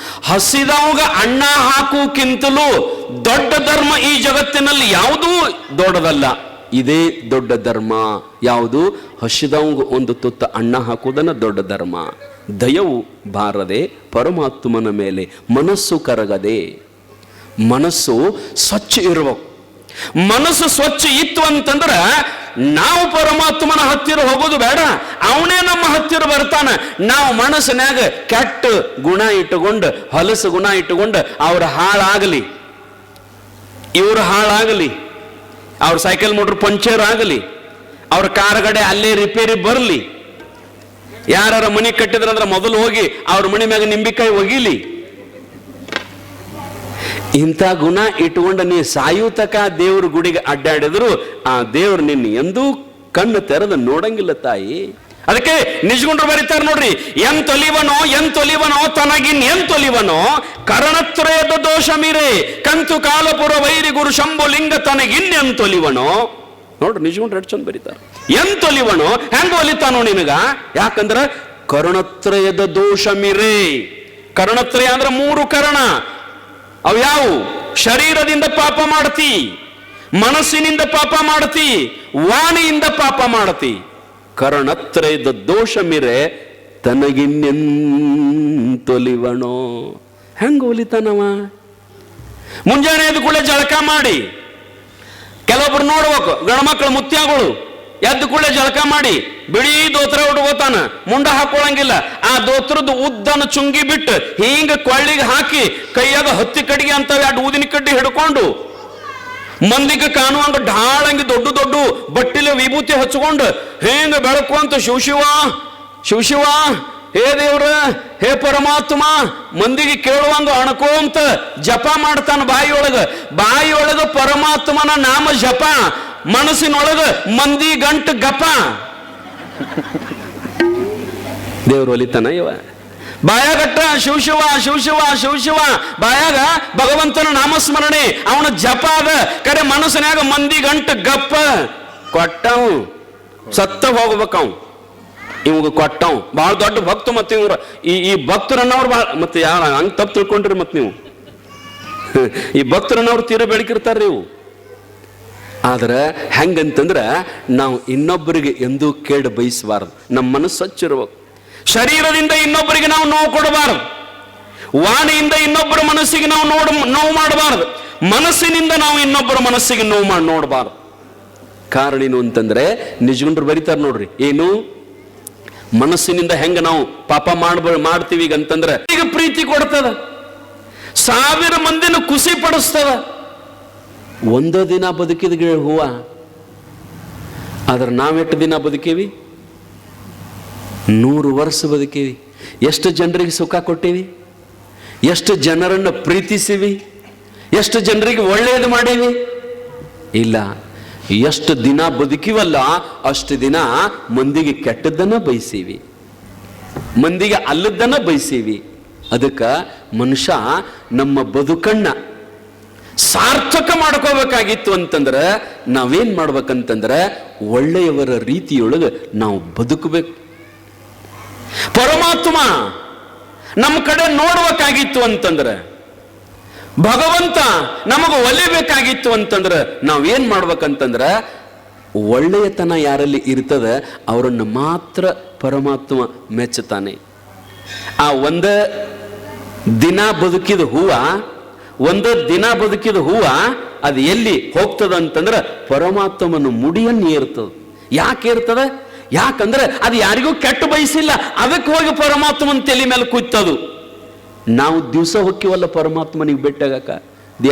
ಹಸಿದವಂಗ ಅನ್ನ ಹಾಕುಕ್ಕಿಂತಲೂ ದೊಡ್ಡ ಧರ್ಮ ಈ ಜಗತ್ತಿನಲ್ಲಿ ಯಾವುದೂ ದೊಡ್ಡದಲ್ಲ. ಇದೇ ದೊಡ್ಡ ಧರ್ಮ. ಯಾವುದು? ಹಸಿದವಂಗ ಒಂದು ತುತ್ತ ಅನ್ನ ಹಾಕುವುದನ್ನ ದೊಡ್ಡ ಧರ್ಮ. ದಯವು ಬಾರದೆ ಪರಮಾತ್ಮನ ಮೇಲೆ ಮನಸ್ಸು ಕರಗದೆ. ಮನಸ್ಸು ಸ್ವಚ್ಛ ಇರಬೇಕು. ಮನಸ್ಸು ಸ್ವಚ್ಛ ಇತ್ತು ಅಂತಂದ್ರೆ ನಾವು ಪರಮಾತ್ಮನ ಹತ್ತಿರ ಹೋಗೋದು ಬೇಡ, ಅವನೇ ನಮ್ಮ ಹತ್ತಿರ ಬರ್ತಾನ. ನಾವು ಮನಸ್ಸಿನಾಗ ಕೆಟ್ಟ ಗುಣ ಇಟ್ಟುಕೊಂಡು, ಹೊಲಸು ಗುಣ ಇಟ್ಟುಕೊಂಡು ಅವ್ರ ಹಾಳಾಗಲಿ, ಇವ್ರ ಹಾಳಾಗಲಿ, ಅವ್ರ ಸೈಕಲ್ ಮೋಟ್ರ್ ಪಂಚರ್ ಆಗಲಿ, ಅವ್ರ ಕಾರ್ ಗಡೆ ಅಲ್ಲೇ ರಿಪೇರಿ ಬರಲಿ, ಯಾರ ಮನೆ ಕಟ್ಟಿದ್ರಂದ್ರೆ ಮೊದಲು ಹೋಗಿ ಅವ್ರ ಮನೆ ಮ್ಯಾಗ ನಿಂಬಿಕಾಯಿ ಒಗಿಲಿ, ಇಂಥ ಗುಣ ಇಟ್ಕೊಂಡು ನೀ ಸಾಯುತಕ ದೇವ್ರ ಗುಡಿಗೆ ಅಡ್ಡಾಡಿದ್ರು ಆ ದೇವ್ರು ನಿನ್ನ ಎಂದೂ ಕಣ್ಣು ತೆರೆದು ನೋಡಂಗಿಲ್ಲ ತಾಯಿ. ಅದಕ್ಕೆ ನಿಜಗುಂಡ್ರು ಬರೀತಾರೆ ನೋಡ್ರಿ, ಎಂತೊಲಿವನೋ ತನಗಿನ್ ಎಂತೊಲಿವನೋ ಕರಣತ್ರಯದ ದೋಷ ಮೀರೆ ಕಂತು ಕಾಲಪುರ ವೈರಿ ಗುರು ಶಂಭು ಲಿಂಗ ತನಗಿನ್ನೆಂತೊಲಿವನೋ. ನೋಡ್ರಿ ನಿಜಗುಂಡ್ರು ಎಷ್ಟು ಚಂದ ಬರೀತಾರೆ. ಎಂತೊಲಿವನೋ ಹೆಂಗ ಒಲಿತಾನೋ ನಿನಗ? ಯಾಕಂದ್ರ ಕರ್ಣತ್ರಯದ ದೋಷ ಮೀರೆ. ಕರ್ಣತ್ರಯ ಅಂದ್ರೆ 3 ಕರ್ಣ. ಅವು ಯಾವು? ಶರೀರದಿಂದ ಪಾಪ ಮಾಡ್ತಿ, ಮನಸ್ಸಿನಿಂದ ಪಾಪ ಮಾಡ್ತಿ, ವಾಣಿಯಿಂದ ಪಾಪ ಮಾಡ್ತಿ. ಕರ್ಣತ್ರಯದ ದೋಷ ಮೀರೆ ತನಗಿನ್ನೆಂತೊಲಿವನೋ. ಹೆಂಗ ಒಲಿತಾನವ? ಮುಂಜಾನೆ ಎದ್ದು ಕೂಡಲೇ ಜಳಕ ಮಾಡಿ, ಕೆಲವೊಬ್ರು ನೋಡ್ಬೇಕು ಗಣಮಕ್ಳು ಮುತ್ಯಾಗಳು ಎದ್ದು ಕೂಡಲೇ ಜಳಕ ಮಾಡಿ ಬಿಳಿ ದೋತ್ರ ಉಟ್ಕೋತಾನ, ಮುಂಡ ಹಾಕೊಳಂಗಿಲ್ಲ. ಆ ದೋತ್ರದ ಉದ್ದನ ಚುಂಗಿ ಬಿಟ್ಟು ಹಿಂಗ ಕೊಳ್ಳಿಗೆ ಹಾಕಿ ಕೈಯಾಗ ಹತ್ತಿ ಕಡೆಗೆ ಅಂತ 2 ಊದಿನ ಕಡ್ಡಿ ಹಿಡ್ಕೊಂಡು ಮಂದಿಗೆ ಕಾಣುವಂಗ ಢಾಳಂಗಿ ದೊಡ್ಡ ದೊಡ್ಡ ಬಟ್ಟಿಲೆ ವಿಭೂತಿ ಹಚ್ಕೊಂಡು ಹಿಂಗ ಬೆಳಕು ಅಂತ ಶಿವ ಶಿವ ಹೇ ದೇವ್ರ, ಹೇ ಪರಮಾತ್ಮ ಮಂದಿಗೆ ಕೇಳುವಂಗ ಅಣಕೋಂತ ಜಪ ಮಾಡ್ತಾನ. ಬಾಯಿಯೊಳಗ ಪರಮಾತ್ಮನ ನಾಮ ಜಪ, ಮನಸ್ಸಿನೊಳಗ ಮಂದಿ ಗಂಟ ಗಪ. ದೇವ್ರು ಒಲಿತಾನ ಇವ? ಬಾಯಾಗಟ್ಟ ಶಿವ ಬಾಯಾಗ ಭಗವಂತನ ನಾಮಸ್ಮರಣೆ, ಅವನ ಜಪ ಅದ, ಕರೆ ಮನಸ್ಸಿನಾಗ ಮಂದಿ ಗಂಟ ಗಪ್ಪ. ಕೊಟ್ಟವು ಸತ್ತ ಹೋಗ್ಬೇಕವ್, ಇವಾಗ ಕೊಟ್ಟವ್ ಬಹಳ ದೊಡ್ಡ ಭಕ್ತ. ಮತ್ತೆ ಇವ್ರ ಈ ಭಕ್ತರನ್ನವ್ರು ಬಹಳ ಮತ್ತೆ ಯಾರ ಹಂಗ ತಪ್ಪು ತಿಳ್ಕೊಂಡ್ರಿ. ಮತ್ತೆ ನೀವು ಈ ಭಕ್ತರನ್ನವ್ರು ತೀರ ಬೆಳಕಿರ್ತಾರ್ರಿ ಇವು. ಆದ್ರೆ ಹೆಂಗಂತಂದ್ರ ನಾವು ಇನ್ನೊಬ್ಬರಿಗೆ ಎಂದೂ ಕೇಡು ಬಯಸಬಾರದು. ನಮ್ಮ ಮನಸ್ಸು ಸ್ವಚ್ಛ ಇರ್ಬೇಕು. ಶರೀರದಿಂದ ಇನ್ನೊಬ್ಬರಿಗೆ ನಾವು ನೋವು ಕೊಡಬಾರದು. ವಾಣಿಯಿಂದ ಇನ್ನೊಬ್ಬರ ಮನಸ್ಸಿಗೆ ನಾವು ನೋವು ಮಾಡಬಾರದು, ಮನಸ್ಸಿನಿಂದ ನಾವು ಇನ್ನೊಬ್ಬರ ಮನಸ್ಸಿಗೆ ನೋವು ಮಾಡಿ ನೋಡಬಾರದು. ಕಾರಣ ಏನು ಅಂತಂದ್ರೆ ನಿಜಗುಂಡ್ರು ಬರೀತಾರೆ ನೋಡ್ರಿ, ಏನು ಮನಸ್ಸಿನಿಂದ ಹೆಂಗ ನಾವು ಪಾಪ ಮಾಡ್ತೀವಿ ಈಗ ಅಂತಂದ್ರೆ ಈಗ ಪ್ರೀತಿ ಕೊಡ್ತದ, 1000 ಮಂದಿನ ಖುಷಿ ಪಡಿಸ್ತದ. ಒಂದೋ ದಿನ ಬದುಕಿದ ಹೂವ, ಆದ್ರೆ ನಾವೆಷ್ಟು ದಿನ ಬದುಕೀವಿ? 100 ವರ್ಷ ಬದುಕೀವಿ. ಎಷ್ಟು ಜನರಿಗೆ ಸುಖ ಕೊಟ್ಟೀವಿ, ಎಷ್ಟು ಜನರನ್ನು ಪ್ರೀತಿಸಿವಿ, ಎಷ್ಟು ಜನರಿಗೆ ಒಳ್ಳೆಯದು ಮಾಡೀವಿ? ಇಲ್ಲ. ಎಷ್ಟು ದಿನ ಬದುಕಿವಲ್ಲ ಅಷ್ಟು ದಿನ ಮಂದಿಗೆ ಕೆಟ್ಟದ್ದನ್ನ ಬಯಸೀವಿ, ಮಂದಿಗೆ ಅಲ್ಲದನ್ನ ಬಯಸೀವಿ. ಅದಕ್ಕೆ ಮನುಷ್ಯ ನಮ್ಮ ಬದುಕನ್ನ ಸಾರ್ಥಕ ಮಾಡ್ಕೋಬೇಕಾಗಿತ್ತು ಅಂತಂದ್ರೆ ನಾವೇನ್ ಮಾಡ್ಬೇಕಂತಂದ್ರೆ ಒಳ್ಳೆಯವರ ರೀತಿಯೊಳಗೆ ನಾವು ಬದುಕಬೇಕು. ಪರಮಾತ್ಮ ನಮ್ಮ ಕಡೆ ನೋಡ್ಬೇಕಾಗಿತ್ತು ಅಂತಂದ್ರೆ, ಭಗವಂತ ನಮಗೆ ಒಲಿಬೇಕಾಗಿತ್ತು ಅಂತಂದ್ರೆ ನಾವೇನ್ ಮಾಡ್ಬೇಕಂತಂದ್ರೆ ಒಳ್ಳೆಯತನ ಯಾರಲ್ಲಿ ಇರ್ತದೆ ಅವರನ್ನು ಮಾತ್ರ ಪರಮಾತ್ಮ ಮೆಚ್ಚುತ್ತಾನೆ. ಆ ಒಂದ ದಿನ ಬದುಕಿದ ಹೂವ ಅದು ಎಲ್ಲಿ ಹೋಗ್ತದ ಅಂತಂದ್ರೆ ಪರಮಾತ್ಮನ ಮುಡಿಯನ್ನು ಏರ್ತದ. ಯಾಕೆ ಏರ್ತದ? ಯಾಕಂದ್ರೆ ಅದು ಯಾರಿಗೂ ಕೆಟ್ಟ ಬಯಸಿಲ್ಲ, ಅದಕ್ಕೆ ಹೋಗಿ ಪರಮಾತ್ಮನ ತಲೆ ಮೇಲೆ ಕೂತದು. ನಾವು ದಿವಸ ಹೋಗ್ತೀವಲ್ಲ ಪರಮಾತ್ಮನಿಗೆ ಭೇಟಿಯಾಗಕ,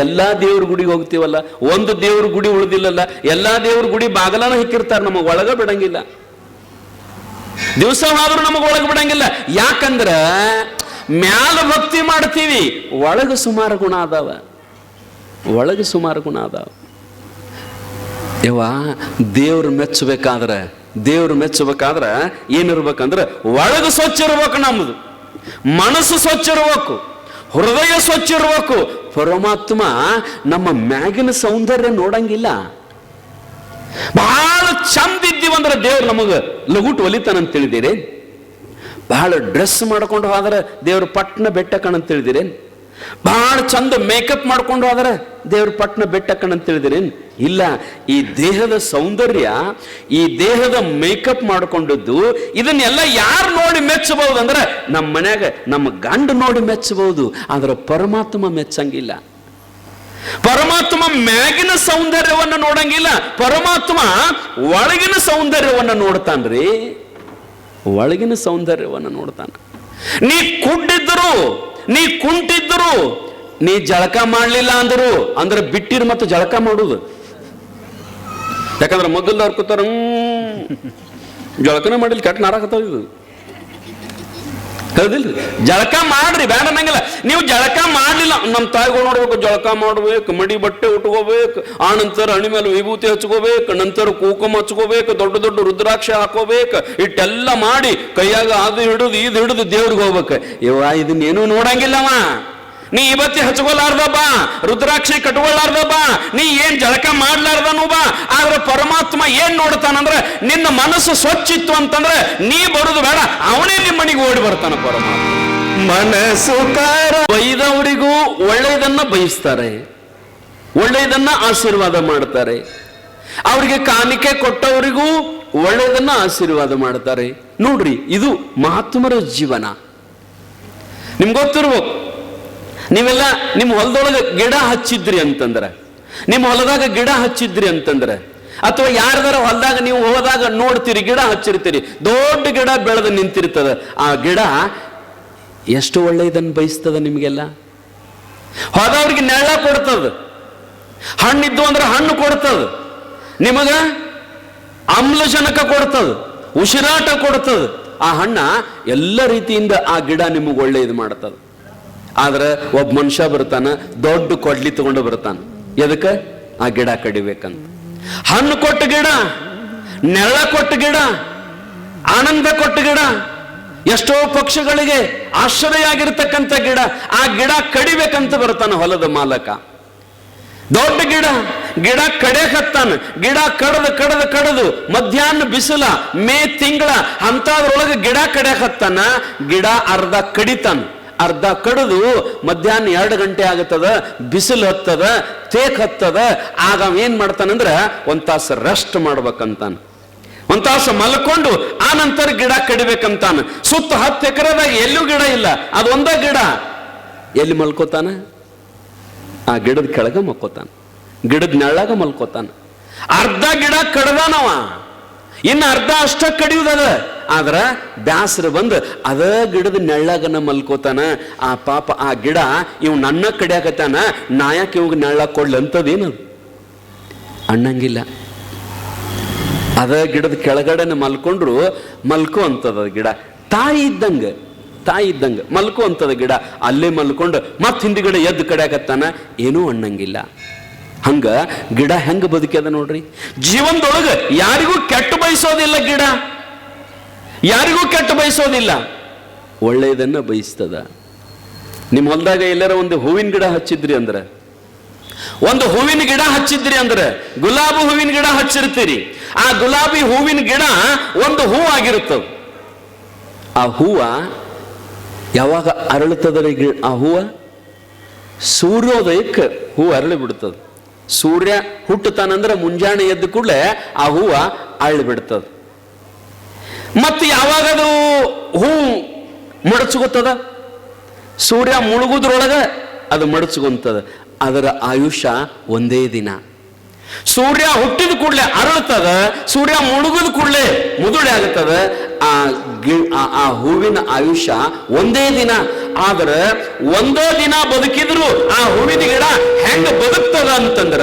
ಎಲ್ಲಾ ದೇವ್ರ ಗುಡಿಗೆ ಹೋಗ್ತೀವಲ್ಲ, ಒಂದು ದೇವ್ರ ಗುಡಿ ಉಳಿದಿಲ್ಲಲ್ಲ, ಎಲ್ಲಾ ದೇವ್ರ ಗುಡಿ ಬಾಗಲನ ಹಾಕಿರ್ತಾರೆ, ನಮಗ್ ಒಳಗ ಬಿಡಂಗಿಲ್ಲ. ದಿವಸ ಆದ್ರೂ ನಮಗ್ ಒಳಗೆ ಬಿಡಂಗಿಲ್ಲ. ಯಾಕಂದ್ರ ಮ್ಯಾಲ ಭಕ್ತಿ ಮಾಡ್ತೀವಿ, ಒಳಗ ಸುಮಾರು ಗುಣ ಅದಾವ. ದೇವ್ರು ಮೆಚ್ಚಬೇಕಾದ್ರೆ ಏನಿರ್ಬೇಕಂದ್ರೆ ಒಳಗ ಸ್ವಚ್ಛ ಇರ್ಬೇಕು, ನಮ್ದು ಮನಸ್ಸು ಸ್ವಚ್ಛ ಇರ್ಬೇಕು, ಹೃದಯ ಸ್ವಚ್ಛ ಇರ್ಬೇಕು. ಪರಮಾತ್ಮ ನಮ್ಮ ಮ್ಯಾಗಿನ ಸೌಂದರ್ಯ ನೋಡಂಗಿಲ್ಲ. ಬಹಳ ಚಂದ ಇದ್ದೀವಂದ್ರೆ ದೇವ್ರು ನಮಗ ಲಗುಟ್ ಒಲಿತಾನಂತ ತಿಳಿದಿರಿ? ಬಹಳ ಡ್ರೆಸ್ ಮಾಡ್ಕೊಂಡು ಹೋದ್ರೆ ದೇವ್ರ ಪಟ್ನ ಬೆಟ್ಟ ಕಣಂತ ತಿಳಿದಿರೇನ್? ಬಹಳ ಚಂದ ಮೇಕಪ್ ಮಾಡ್ಕೊಂಡು ಹೋದ್ರೆ ದೇವ್ರ ಪಟ್ನ ಬೆಟ್ಟ ಕಣಂತ ತಿಳಿದಿರೇನ್? ಇಲ್ಲ. ಈ ದೇಹದ ಸೌಂದರ್ಯ, ಈ ದೇಹದ ಮೇಕಪ್ ಮಾಡ್ಕೊಂಡದ್ದು, ಇದನ್ನೆಲ್ಲ ಯಾರು ನೋಡಿ ಮೆಚ್ಚಬಹುದು ಅಂದ್ರೆ ನಮ್ಮ ಮನ್ಯಾಗ ನಮ್ಮ ಗಂಡ ನೋಡಿ ಮೆಚ್ಚಬಹುದು, ಆದ್ರೆ ಪರಮಾತ್ಮ ಮೆಚ್ಚಂಗಿಲ್ಲ. ಪರಮಾತ್ಮ ಮ್ಯಾಗಿನ ಸೌಂದರ್ಯವನ್ನ ನೋಡಂಗಿಲ್ಲ, ಪರಮಾತ್ಮ ಒಳಗಿನ ಸೌಂದರ್ಯವನ್ನ ನೋಡ್ತಾನ್ರಿ. ಒಳಗಿನ ಸೌಂದರ್ಯವನ್ನ ನೋಡ್ತಾನ. ನೀ ಕುಂಟಿದ್ರು, ನೀ ಕುಂಟಿದ್ರು, ನೀ ಜಳಕ ಮಾಡ್ಲಿಲ್ಲ ಅಂದ್ರೆ ಬಿಟ್ಟಿರು ಮತ್ತೆ ಜಳಕ ಮಾಡುದು. ಯಾಕಂದ್ರೆ ಮೊದಲು ಕೂತಾರ ಜಳಕನೇ ಮಾಡಿಲ್ಲ, ಕೆಟ್ಟ ನಾರಾಕತ್ತಾವ ಇದು. ಹೌದಿಲ್ರಿ? ಜಳಕ ಮಾಡ್ರಿ, ಬೇಡ ಅನ್ನಂಗಿಲ್ಲ. ನೀವು ಜಳಕ ಮಾಡ್ಲಿಲ್ಲ, ನಮ್ಮ ತಾಯಿಗಳು ನೋಡ್ಬೇಕು, ಜಳಕ ಮಾಡ್ಬೇಕು, ಮಡಿ ಬಟ್ಟೆ ಉಟ್ಕೋಬೇಕು, ಆ ನಂತರ ಹಣಿ ಮೇಲೆ ವಿಭೂತಿ ಹಚ್ಕೋಬೇಕು, ನಂತರ ಕುಂಕುಮ ಹಚ್ಕೋಬೇಕು, ದೊಡ್ಡ ದೊಡ್ಡ ರುದ್ರಾಕ್ಷಿ ಹಾಕೋಬೇಕು, ಇಟ್ಟೆಲ್ಲ ಮಾಡಿ ಕೈಯಾಗ ಅದು ಹಿಡಿದು ದೇವ್ರಿಗೆ ಹೋಗ್ಬೇಕು. ಇದನ್ನೇನು ನೋಡಂಗಿಲ್ಲವ. ನೀ ಇವತ್ತಿ ಹಚ್ಕೊಲಾರ್ದಬ್ಬ, ರುದ್ರಾಕ್ಷಿ ಕಟ್ಕೊಲಾರ್ದಬ್ಬ, ನೀ ಏನ್ ಜಳಕ ಮಾಡ್ಲಾರ್ದನು ಬಾ. ಆದ್ರೆ ಪರಮಾತ್ಮ ಏನ್ ನೋಡ್ತಾನಂದ್ರೆ ನಿನ್ನ ಮನಸ್ಸು ಸ್ವಚ್ಛ ಇತ್ತು ಅಂತಂದ್ರೆ ನೀ ಬರುದು ಬೇಡ, ಅವನೇ ನಿಮ್ಮ ಮನೆಗೆ ಓಡಿ ಬರ್ತಾನ ಪರಮಾತ್ಮ. ಮನಸ್ಸು ಬೈದವರಿಗೂ ಒಳ್ಳೆಯದನ್ನ ಬಯಸ್ತಾರೆ, ಒಳ್ಳೆಯದನ್ನ ಆಶೀರ್ವಾದ ಮಾಡ್ತಾರೆ. ಅವರಿಗೆ ಕಾಣಿಕೆ ಕೊಟ್ಟವರಿಗೂ ಒಳ್ಳೆಯದನ್ನ ಆಶೀರ್ವಾದ ಮಾಡ್ತಾರೆ. ನೋಡ್ರಿ, ಇದು ಮಹಾತ್ಮರ ಜೀವನ. ನಿಮ್ಗೆ ಗೊತ್ತಿರ್ಬೇಕು, ನೀವೆಲ್ಲ ನಿಮ್ಮ ಹೊಲದೊಳಗೆ ಗಿಡ ಹಚ್ಚಿದ್ರಿ ಅಂತಂದ್ರೆ, ನಿಮ್ಮ ಹೊಲದಾಗ ಗಿಡ ಹಚ್ಚಿದ್ರಿ ಅಂತಂದ್ರೆ, ಅಥವಾ ಯಾರದಾರ ಹೊಲದಾಗ ನೀವು ಹೋದಾಗ ನೋಡ್ತೀರಿ, ಗಿಡ ಹಚ್ಚಿರ್ತೀರಿ, ದೊಡ್ಡ ಗಿಡ ಬೆಳೆದು ನಿಂತಿರ್ತದ. ಆ ಗಿಡ ಎಷ್ಟು ಒಳ್ಳೆಯದನ್ನು ಬಯಸ್ತದ ನಿಮ್ಗೆಲ್ಲ. ಹೋದವ್ರಿಗೆ ನೆಳ್ಳ ಕೊಡ್ತದ, ಹಣ್ಣಿದ್ದು ಅಂದ್ರೆ ಹಣ್ಣು ಕೊಡ್ತದ, ನಿಮಗ ಆಮ್ಲಜನಕ ಕೊಡ್ತದ, ಉಸಿರಾಟ ಕೊಡ್ತದ. ಆ ಹಣ್ಣ ಎಲ್ಲ ರೀತಿಯಿಂದ ಆ ಗಿಡ ನಿಮಗೆ ಒಳ್ಳೆಯದು ಮಾಡ್ತದ. ಆದ್ರೆ ಒಬ್ಬ ಮನುಷ್ಯ ಬರ್ತಾನ, ದೊಡ್ಡ ಕೊಡ್ಲಿ ತಗೊಂಡು ಬರ್ತಾನ. ಎದಕ್ಕೆ? ಆ ಗಿಡ ಕಡಿಬೇಕಂತ. ಹಣ್ಣು ಕೊಟ್ಟ ಗಿಡ, ನೆಳ ಕೊಟ್ಟ ಗಿಡ, ಆನಂದ ಕೊಟ್ಟ ಗಿಡ, ಎಷ್ಟೋ ಪಕ್ಷಗಳಿಗೆ ಆಶ್ರಯ ಆಗಿರ್ತಕ್ಕಂಥ ಗಿಡ, ಆ ಗಿಡ ಕಡಿಬೇಕಂತ ಬರ್ತಾನ ಹೊಲದ ಮಾಲಕ. ದೊಡ್ಡ ಗಿಡ ಕಡೆಯಕತ್ತಾನ. ಗಿಡ ಕಡದು ಮಧ್ಯಾಹ್ನ ಬಿಸಿಲ, ಮೇ ತಿಂಗಳ ಅಂತದ್ರೊಳಗೆ ಗಿಡ ಕಡೆಯಕತ್ತಾನ. ಗಿಡ ಅರ್ಧ ಕಡಿತಾನ. ಅರ್ಧ ಕಡಿದು ಮಧ್ಯಾಹ್ನ 2 ಗಂಟೆ ಆಗುತ್ತದ, ಬಿಸಿಲು ಹತ್ತದ, ತೇಕ್ ಹತ್ತದ. ಆಗ ಏನ್ ಮಾಡ್ತಾನಂದ್ರ ಒಂದ್ ತಾಸು ರೆಸ್ಟ್ ಮಾಡ್ಬೇಕಂತಾನ, ಒಂದ್ ತಾಸು ಮಲ್ಕೊಂಡು ಆ ನಂತರ ಗಿಡ ಕಡಿಬೇಕಂತಾನ. ಸುತ್ತ 10 ಎಕರೆದಾಗ ಎಲ್ಲೂ ಗಿಡ ಇಲ್ಲ, ಅದೊಂದ ಗಿಡ. ಎಲ್ಲಿ ಮಲ್ಕೋತಾನ? ಆ ಗಿಡದ ಕೆಳಗ ಮಲ್ಕೋತಾನ, ಗಿಡದ ನೆಳ್ಳಾಗ ಮಲ್ಕೋತಾನ. ಅರ್ಧ ಗಿಡ ಕಡ್ದಾನವ, ಇನ್ನು ಅರ್ಧ ಅಷ್ಟ ಕಡಿಯುವುದದ. ಆದ್ರ ಬ್ಯಾಸರ ಬಂದು ಅದ ಗಿಡದ ನೆಳ್ಳಾಗನ ಮಲ್ಕೋತಾನ. ಆ ಪಾಪ ಆ ಗಿಡ ಇವ್ ನನ್ನ ಕಡಿಯಾಕತ್ತಾನ, ನಾಯಕ್ ಇವಾಗ ನೆಳ್ಳ ಕೊಡ್ಲಿ ಅಂತದೇನದು ಅನ್ನಂಗಿಲ್ಲ. ಅದ ಗಿಡದ ಕೆಳಗಡೆನ ಮಲ್ಕೊಂಡ್ರು ಮಲ್ಕೋ ಅಂತದ ಗಿಡ. ತಾಯಿ ಇದ್ದಂಗ ಮಲ್ಕೋ ಅಂತದ ಗಿಡ. ಅಲ್ಲೇ ಮಲ್ಕೊಂಡು ಮತ್ ಹಿಂದಿಗಡೆ ಎದ್ದು ಕಡಿಯಾಕತ್ತಾನ, ಏನೂ ಅನ್ನಂಗಿಲ್ಲ. ಹಂಗ ಗಿಡ ಹೆಂಗ ಬದುಕ್ಯದ ನೋಡ್ರಿ. ಜೀವನದೊಳಗ ಯಾರಿಗೂ ಕೆಟ್ಟ ಬಯಸೋದಿಲ್ಲ ಗಿಡ, ಯಾರಿಗೂ ಕೆಟ್ಟ ಬಯಸೋದಿಲ್ಲ, ಒಳ್ಳೆಯದನ್ನ ಬಯಸ್ತದ. ನಿಮ್ಮ ಹೊಲದಾಗ ಎಲ್ಲರ ಒಂದು ಹೂವಿನ ಗಿಡ ಹಚ್ಚಿದ್ರಿ ಅಂದ್ರೆ, ಒಂದು ಹೂವಿನ ಗಿಡ ಹಚ್ಚಿದ್ರಿ ಅಂದ್ರೆ, ಗುಲಾಬಿ ಹೂವಿನ ಗಿಡ ಹಚ್ಚಿರ್ತೀರಿ. ಆ ಗುಲಾಬಿ ಹೂವಿನ ಗಿಡ ಒಂದು ಹೂ ಆಗಿರುತ್ತದ. ಆ ಹೂವ ಯಾವಾಗ ಅರಳುತ್ತದ್ರಿ? ಆ ಹೂವ ಸೂರ್ಯೋದಯಕ್ಕೆ ಹೂ ಅರಳಿ ಬಿಡ್ತದ. ಸೂರ್ಯ ಹುಟ್ಟುತ್ತಾನಂದ್ರೆ ಮುಂಜಾನೆ ಎದ್ದು ಕೂಡಲೇ ಆ ಹೂವ ಅರಳಿ ಬಿಡ್ತದ. ಮತ್ತು ಯಾವಾಗದು ಹೂ ಮಡಚ್ಕೋತದ, ಸೂರ್ಯ ಮುಳುಗುದ್ರೊಳಗ ಅದು ಮಡಚ್ಕೊಂತದ. ಅದರ ಆಯುಷ್ಯ ಒಂದೇ ದಿನ. ಸೂರ್ಯ ಹುಟ್ಟಿದ ಕೂಡಲೇ ಅರಳುತ್ತದ, ಸೂರ್ಯ ಮುಳುಗಿದ ಕೂಡಲೇ ಮುದುಳೆ ಆಗುತ್ತದ. ಆ ಹೂವಿನ ಆಯುಷ್ಯ ಒಂದೇ ದಿನ. ಆದ್ರೆ ಒಂದೇ ದಿನ ಬದುಕಿದ್ರು ಆ ಹೂವಿನ ಗಿಡ ಹೆಂಗ ಬದುಕ್ತದ ಅಂತಂದ್ರ